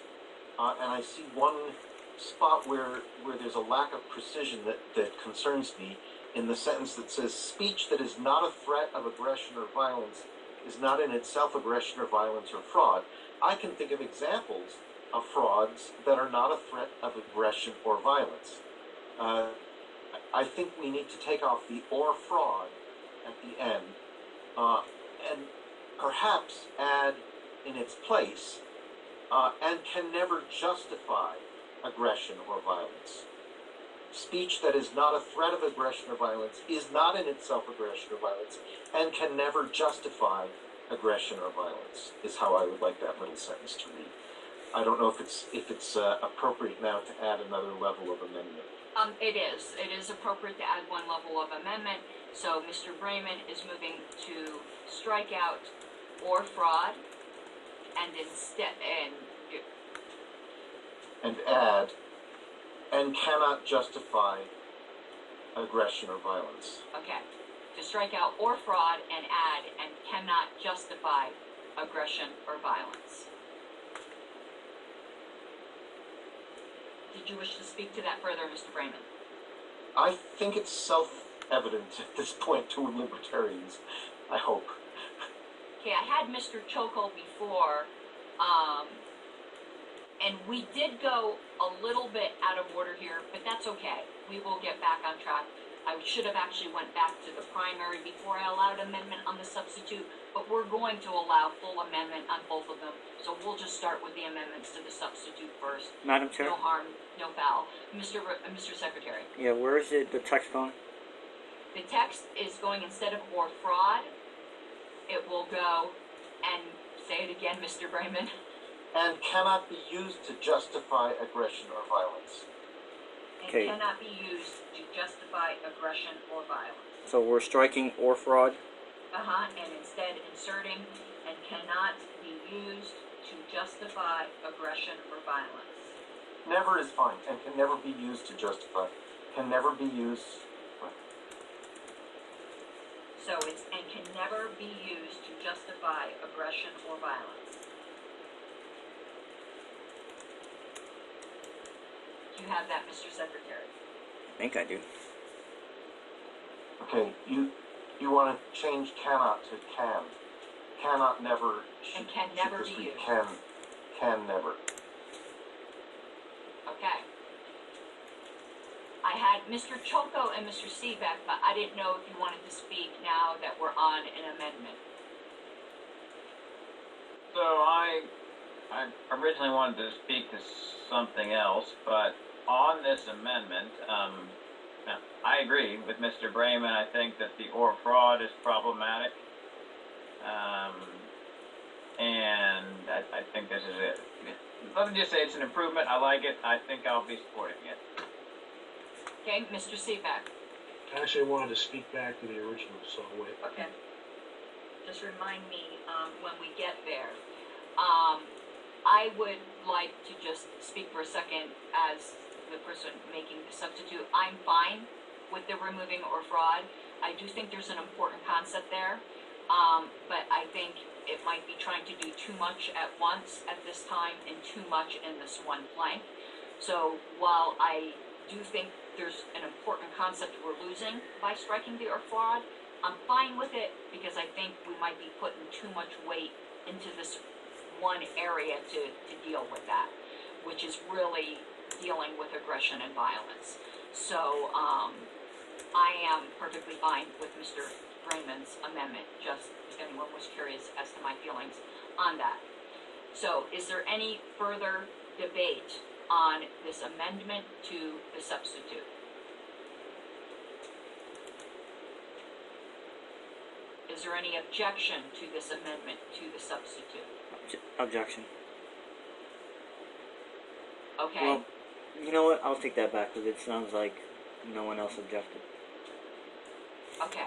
and I see one spot where there's a lack of precision that concerns me in the sentence that says, speech that is not a threat of aggression or violence is not in itself aggression or violence or fraud. I can think of examples of frauds that are not a threat of aggression or violence. I think we need to take off the or fraud at the end, and perhaps add in its place, and can never justify aggression or violence. Speech that is not a threat of aggression or violence is not in itself aggression or violence, and can never justify aggression or violence, is how I would like that middle sentence to read. I don't know if it's appropriate now to add another level of amendment. It is appropriate to add one level of amendment. So Mr. Brayman is moving to strike out or fraud, and instead and add, and cannot justify aggression or violence. Okay, to strike out or fraud and add, and cannot justify aggression or violence. Did you wish to speak to that further, Mr. Brayman? I think it's self-evident at this point to libertarians, I hope. Okay, I had Mr. Cholko before, and we did go a little bit out of order here, but that's okay. We will get back on track. I should have actually went back to the primary before I allowed amendment on the substitute, but we're going to allow full amendment on both of them. So we'll just start with the amendments to the substitute first. Madam Chair? No harm, no foul. Mr. Secretary. Yeah, where is it, the text going? The text is going, instead of or fraud, it will go, and say it again, Mr. Brayman. And cannot be used to justify aggression or violence. And Okay. cannot be used to justify aggression or violence. So we're striking or fraud? And instead inserting, and cannot be used to justify aggression or violence. Never is fine, and can never be used to justify. Can never be used. So it's, and can never be used to justify aggression or violence. Do you have that, Mr. Secretary? I think I do. Okay, you want to change cannot to can. Cannot never should, And can should never just be read used. Can never. Okay. I had Mr. Cholko and Mr. Seebeck, but I didn't know if you wanted to speak now that we're on an amendment. So I I originally wanted to speak to something else, but on this amendment, I agree with Mr. Brayman. I think that the or fraud is problematic. And I think this is it. Let me just say it's an improvement. I like it. I think I'll be supporting it. Okay, Mr. Seebeck. Actually, I wanted to speak back to the original, so I'll wait. Okay. Just remind me when we get there. I would like to just speak for a second as the person making the substitute. I'm fine with the removing or fraud. I do think there's an important concept there, but I think it might be trying to do too much at once at this time and too much in this one blank. So while I do think there's an important concept we're losing by striking the or fraud, I'm fine with it because I think we might be putting too much weight into this one area to deal with that, which is really dealing with aggression and violence. So I am perfectly fine with Mr. Raymond's amendment, just if anyone was curious as to my feelings on that. So is there any further debate on this amendment to the substitute? Is there any objection to this amendment to the substitute? Objection. Okay. Well, you know what? I'll take that back because it sounds like no one else objected. Okay.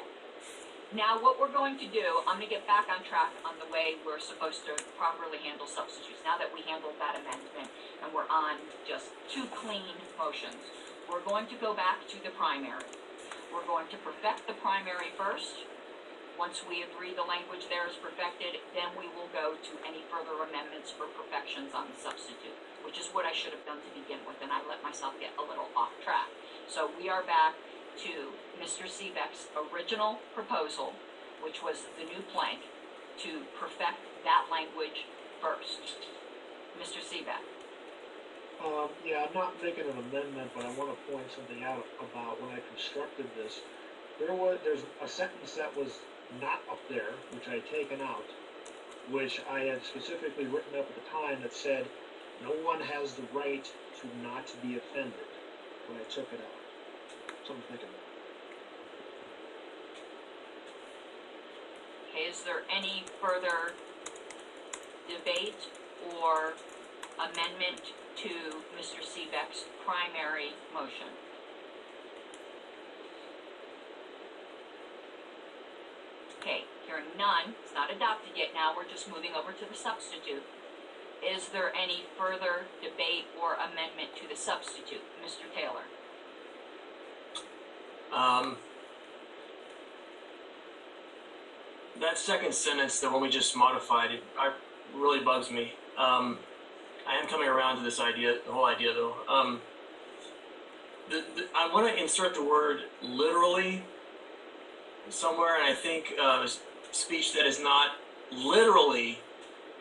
Now what we're going to do, I'm going to get back on track on the way we're supposed to properly handle substitutes. Now that we handled that amendment and we're on just two clean motions, we're going to go back to the primary. We're going to perfect the primary first. Once we agree the language there is perfected, then we will go to any further amendments or perfections on the substitute, which is what I should have done to begin with, and I let myself get a little off track. So we are back to Mr. Seebeck's original proposal, which was the new plank, to perfect that language first. Mr. Seebeck. Yeah, I'm not making an amendment, but I want to point something out about when I constructed this. There's a sentence that was not up there, which I had taken out, which I had specifically written up at the time that said, no one has the right to not be offended, when I took it out. Something to think about. Okay, is there any further debate or amendment to Mr. Seebeck's primary motion? Okay, hearing none, it's not adopted yet. Now we're just moving over to the substitute. Is there any further debate or amendment to the substitute? Mr. Taylor? That second sentence, the one we just modified, it really bugs me. I am coming around to this idea, the whole idea though. I want to insert the word literally somewhere, and I think speech that is not literally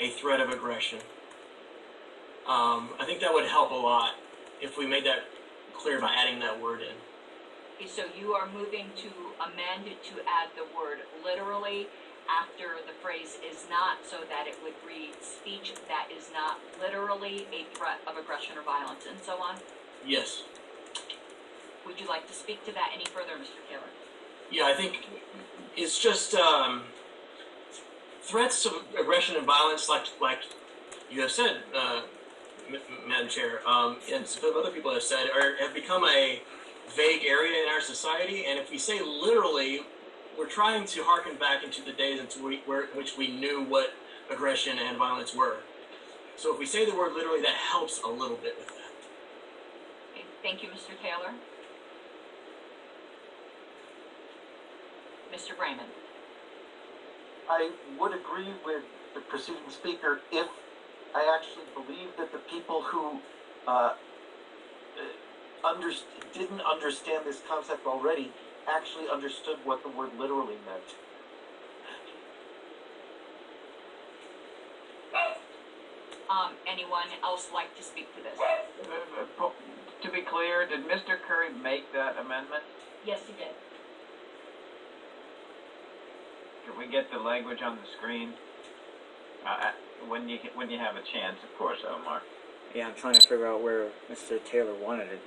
a threat of aggression. I think that would help a lot if we made that clear by adding that word in. Okay, so you are moving to amend to add the word literally after the phrase is not, so that it would read speech that is not literally a threat of aggression or violence, and so on? Yes. Would you like to speak to that any further, Mr. Taylor? Yeah, I think it's just threats of aggression and violence, like you have said, Madam Chair, and some other people have said, have become a vague area in our society. And if we say literally, we're trying to harken back into the days in which we knew what aggression and violence were. So if we say the word literally, that helps a little bit with that. Okay, thank you, Mr. Taylor. Mr. Brayman. I would agree with the preceding speaker if I actually believe that the people who didn't understand this concept already actually understood what the word literally meant. Anyone else like to speak to this? To be clear, did Mr. Curry make that amendment? Yes, he did. Can we get the language on the screen? when you have a chance, of course, Omar. Yeah, I'm trying to figure out where Mr. Taylor wanted it.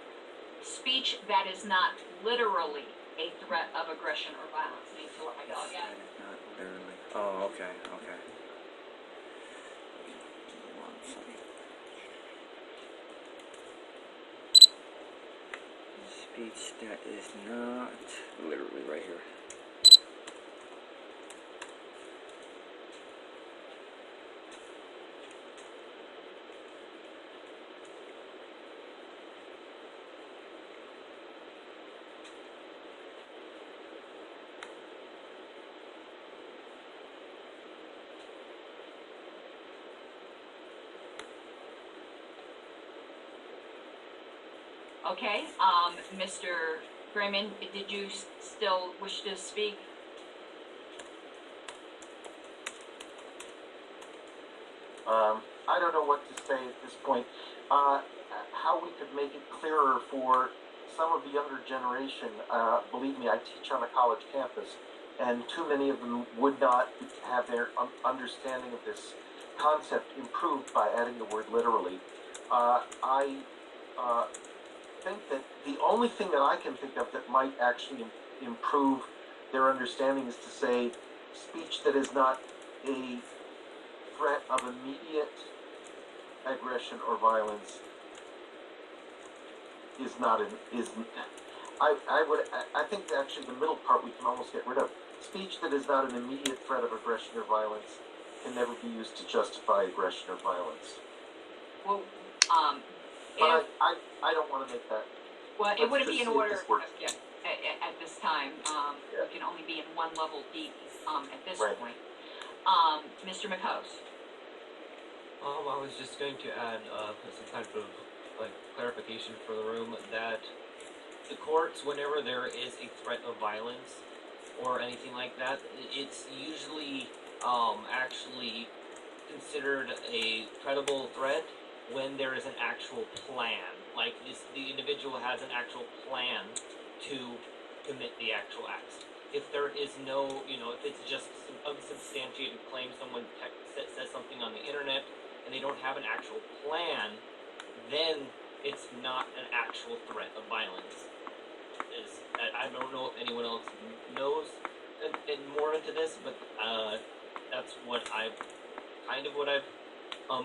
Speech that is not literally a threat of aggression or violence. I need to let my dog out. Not literally. Oh, okay, okay. One second. Speech that is not literally right here. Okay, Mr. Freeman, did you still wish to speak? I don't know what to say at this point. How we could make it clearer for some of the younger generation. Believe me, I teach on a college campus, and too many of them would not have their understanding of this concept improved by adding the word literally. I think that the only thing that I can think of that might actually improve their understanding is to say speech that is not a threat of immediate aggression or violence is not an is. I think that actually the middle part we can almost get rid of. Speech that is not an immediate threat of aggression or violence can never be used to justify aggression or violence. Well, But I don't want to make that. well, it wouldn't be in order. Yeah. At this time, Yeah. we can only be in one level deep at this Right. point. Mr. McHose. I was just going to add some type of like clarification for the room that the courts, whenever there is a threat of violence or anything like that, it's usually actually considered a credible threat when there is an actual plan. Like the individual has an actual plan to commit the actual acts. If there is no, if it's just some unsubstantiated claim, someone says something on the internet and they don't have an actual plan, then it's not an actual threat of violence. I don't know if anyone else knows and more into this, but that's what I've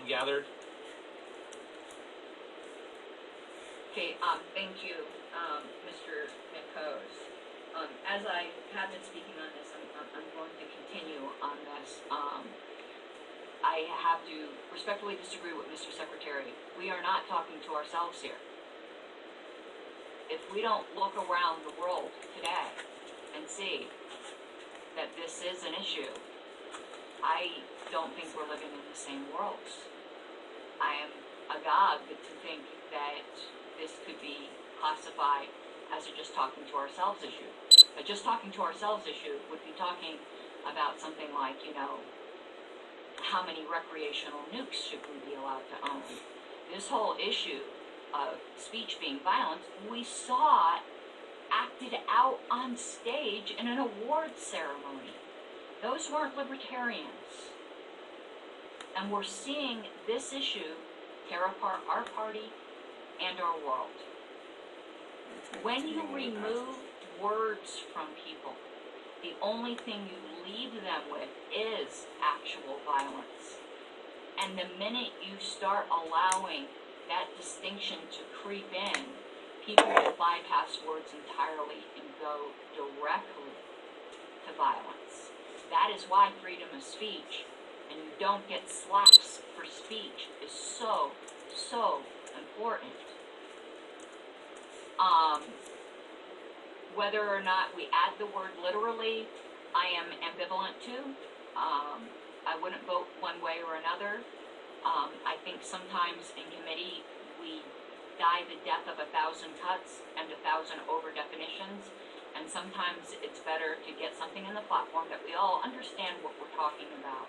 gathered. Okay, thank you, Mr. McHose. As I have been speaking on this, I'm going to continue on this. I have to respectfully disagree with Mr. Secretary. We are not talking to ourselves here. If we don't look around the world today and see that this is an issue, I don't think we're living in the same worlds. I am agog to think that this could be classified as a just talking to ourselves issue. A just talking to ourselves issue would be talking about something like, how many recreational nukes should we be allowed to own? This whole issue of speech being violent, we saw it acted out on stage in an awards ceremony. Those weren't libertarians. And we're seeing this issue tear apart our party and our world. When you remove words from people, the only thing you leave them with is actual violence. And the minute you start allowing that distinction to creep in, people will bypass words entirely and go directly to violence. That is why freedom of speech, and you don't get slaps for speech, is so, so important. Whether or not we add the word literally, I am ambivalent to. I wouldn't vote one way or another. I think sometimes in committee we die the death of 1,000 cuts and 1,000 over definitions, and sometimes it's better to get something in the platform that we all understand what we're talking about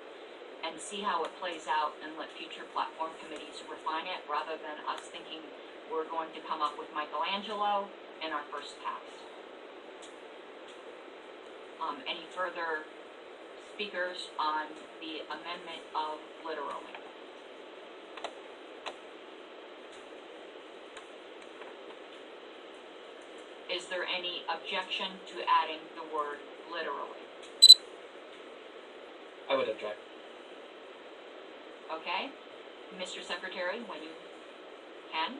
and see how it plays out and let future platform committees refine it rather than us thinking we're going to come up with Michelangelo in our first pass. Any further speakers on the amendment of literally? Is there any objection to adding the word literally? I would object. Okay? Mr. Secretary, when you can,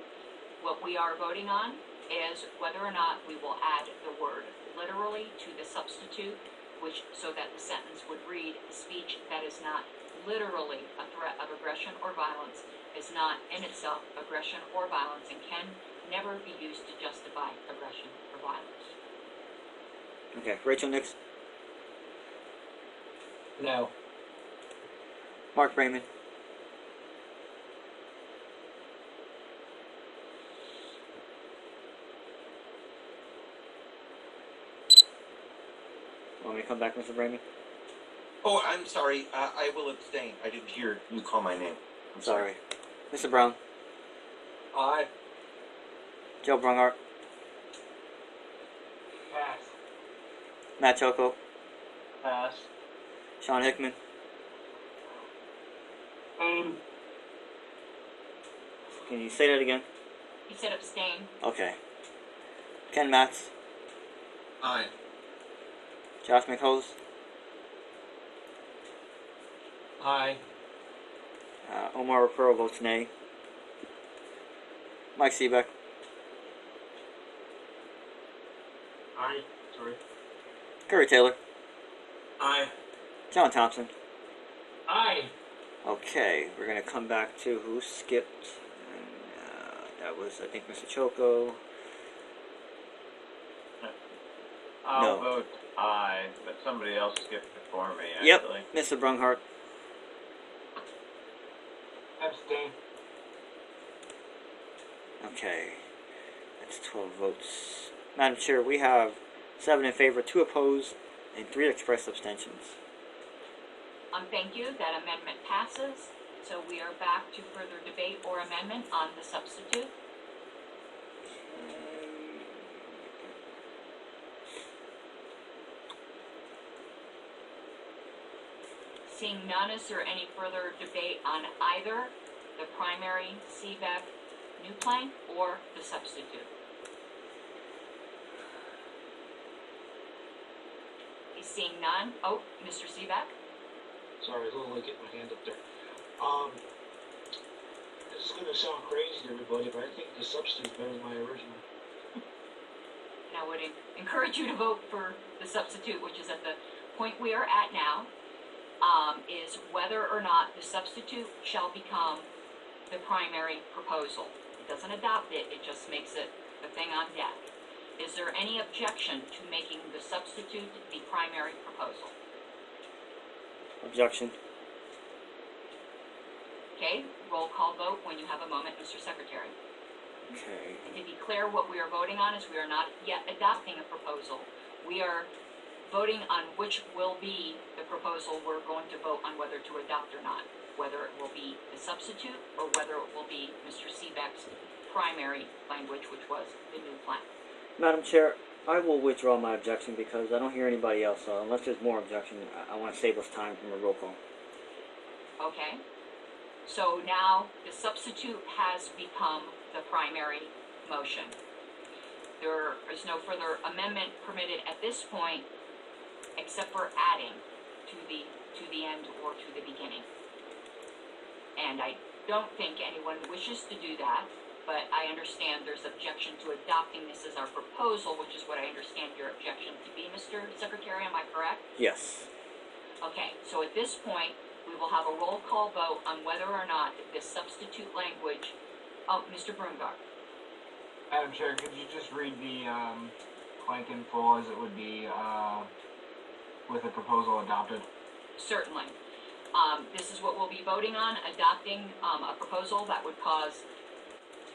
what we are voting on is whether or not we will add the word literally to the substitute, which, so that the sentence would read, speech that is not literally a threat of aggression or violence is not in itself aggression or violence and can never be used to justify aggression or violence. Okay, Rachel Nix, No. Mark Raymond, want me to come back, Mr. Raymond? Oh, I'm sorry. I will abstain. I didn't hear you call my name. I'm sorry. Mr. Brown, Aye. Joe Brunghart, Pass. Matt Choco, Pass. Sean Hickman, can you say that again? He said abstain. Okay. Ken Matz, Aye. Josh McHose, Aye. Omar Rapuro votes nay. Mike Seebeck, Aye, sorry. Curry Taylor, Aye. John Thompson. Aye. Okay, we're gonna come back to who skipped, and that was, I think, Mr. Choco. I'll No. vote aye, but somebody else skipped before me, Yep, actually. Mr. Brunghart. Abstain. Okay, that's 12 votes. Madam Chair, we have 7 in favor, 2 opposed, and 3 expressed abstentions. Thank you. That amendment passes. So we are back to further debate or amendment on the substitute. Seeing none, is there any further debate on either the primary CVAC new plank or the substitute? Seeing none. Oh, Mr. Seebeck? Sorry, I was a little late getting my hand up there. This is gonna sound crazy to everybody, but I think the substitute's better than my original. And I would encourage you to vote for the substitute, which is at the point we are at now, is whether or not the substitute shall become the primary proposal. It doesn't adopt it, it just makes it the thing on deck. Is there any objection to making the substitute the primary proposal? Objection. Okay, roll call vote when you have a moment, Mr. Secretary. Okay. And to be clear, what we are voting on is we are not yet adopting a proposal. We are voting on which will be the proposal we're going to vote on whether to adopt or not. Whether it will be the substitute or whether it will be Mr. Seebeck's primary language, which was the new plan. Madam Chair, I will withdraw my objection because I don't hear anybody else, so unless there's more objection, I want to save us time from a roll call. Okay? So now the substitute has become the primary motion. There is no further amendment permitted at this point except for adding to the end or to the beginning. And I don't think anyone wishes to do that, but I understand there's objection to adopting this as our proposal, which is what I understand your objection to be, Mr. Secretary, am I correct? Yes. Okay, so at this point, we will have a roll call vote on whether or not this substitute language, oh, Mr. Broomgart. Madam Chair, could you just read the plank in full as it would be with the proposal adopted? Certainly. This is what we'll be voting on, adopting a proposal that would cause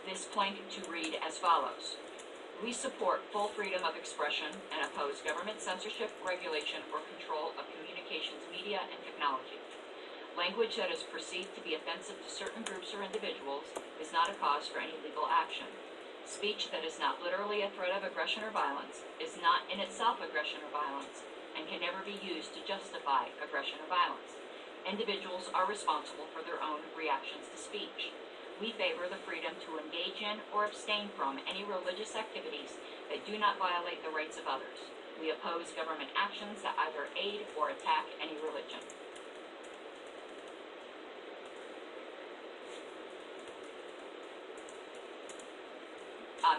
this plank to read as follows. We support full freedom of expression and oppose government censorship, regulation, or control of communications media and technology. Language that is perceived to be offensive to certain groups or individuals is not a cause for any legal action. Speech that is not literally a threat of aggression or violence is not in itself aggression or violence and can never be used to justify aggression or violence. Individuals are responsible for their own reactions to speech. We favor the freedom to engage in or abstain from any religious activities that do not violate the rights of others. We oppose government actions that either aid or attack any religion.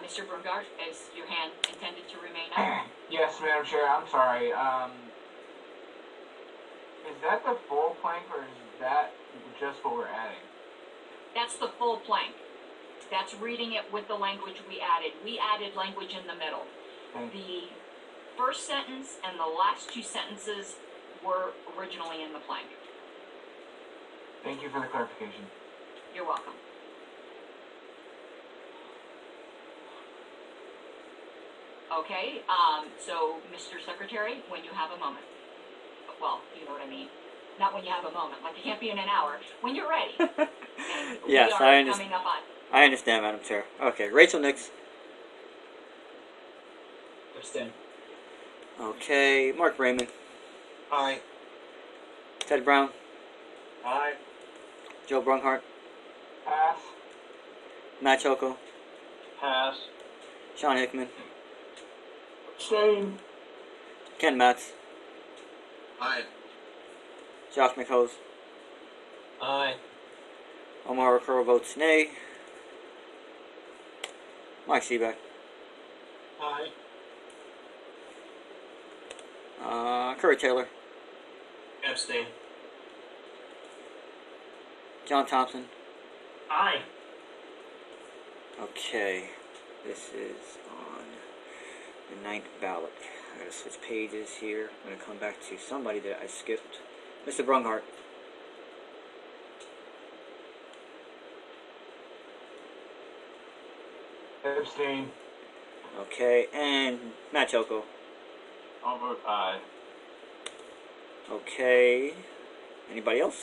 Mr. Brungart, is your hand intended to remain up? Yes, Madam Chair, I'm sorry. Is that the full plank or is that just what we're adding? That's the full plank. That's reading it with the language we added. We added language in the middle. The first sentence and the last two sentences were originally in the plank. Thank you for the clarification. You're welcome. Okay, so Mr. Secretary, when you have a moment. Well, you know what I mean. Not when you have a moment, like it can't be in an hour. When you're ready. Yes, I understand. Coming up on. I understand, Madam Chair. Okay, Rachel Nix. Abstain. Okay, Mark Raymond. Aye. Ted Brown. Aye. Joe Brunghart. Pass. Matt Choco. Pass. Sean Hickman. Abstain. Ken Matz. Aye. Josh McHose. Aye. Omar Okoro votes nay. Mike Seaback. Aye. Curry Taylor. Abstain. John Thompson. Aye. Okay, this is on the 9th ballot. I gotta switch pages here. I'm gonna come back to somebody that I skipped. Mr. Brunghart. Abstain. Okay, and Matt Choco. I'll vote aye. Okay, anybody else?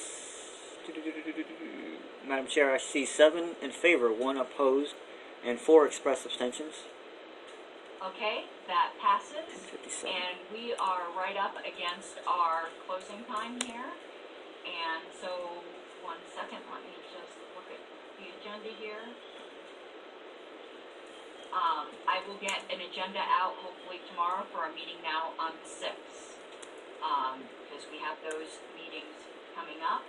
Madam Chair, I see 7 in favor, 1 opposed, and 4 express abstentions. Okay, that passes. 10:57. And we are right up against our closing time here. And so, 1 second, let me just look at the agenda here. I will get an agenda out hopefully tomorrow for a meeting now on the 6th. Because we have those meetings coming up.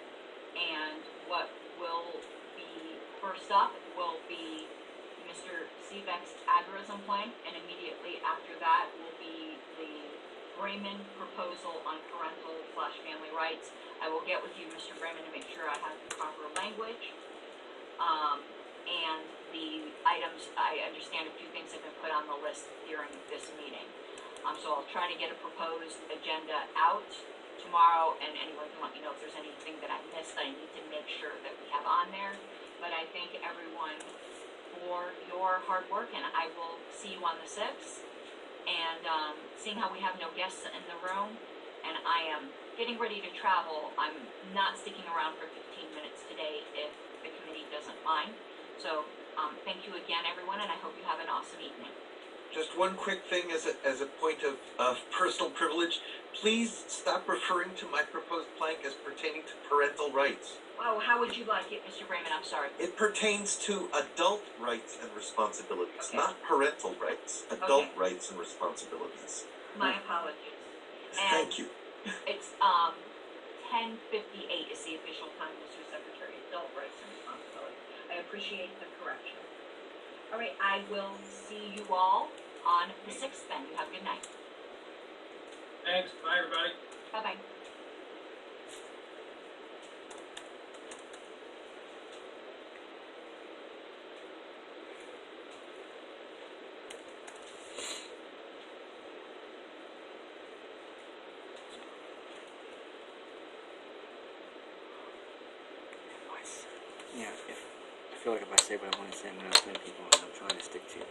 And what will be first up will be Mr. Seebeck's agorism plank, and immediately after that will be the Raymond proposal on parental/family rights. I will get with you, Mr. Raymond, to make sure I have the proper language. And the items, I understand a few things have been put on the list during this meeting. So I'll try to get a proposed agenda out tomorrow, and anyone can let me know if there's anything that I missed that I need to make sure that we have on there. But I thank everyone for your hard work, and I will see you on the 6th. And seeing how we have no guests in the room, and I am getting ready to travel, I'm not sticking around for 15 minutes today if the committee doesn't mind. So thank you again, everyone, and I hope you have an awesome evening. Just one quick thing as a point of personal privilege. Please stop referring to my proposed plank as pertaining to parental rights. Oh, how would you like it, Mr. Raymond? I'm sorry. It pertains to adult rights and responsibilities, Okay. not parental rights. Adult rights and responsibilities. My apologies. And Thank you. it's 10:58 is the official time, Mr. Secretary. Adult rights and responsibilities. I appreciate the correction. All right, I will see you all on the 6th then. You have a good night. Thanks. Bye, everybody. Bye-bye. Yeah, I feel like if I say what I want to say, I'm going to offend people, and I'm trying to stick to it.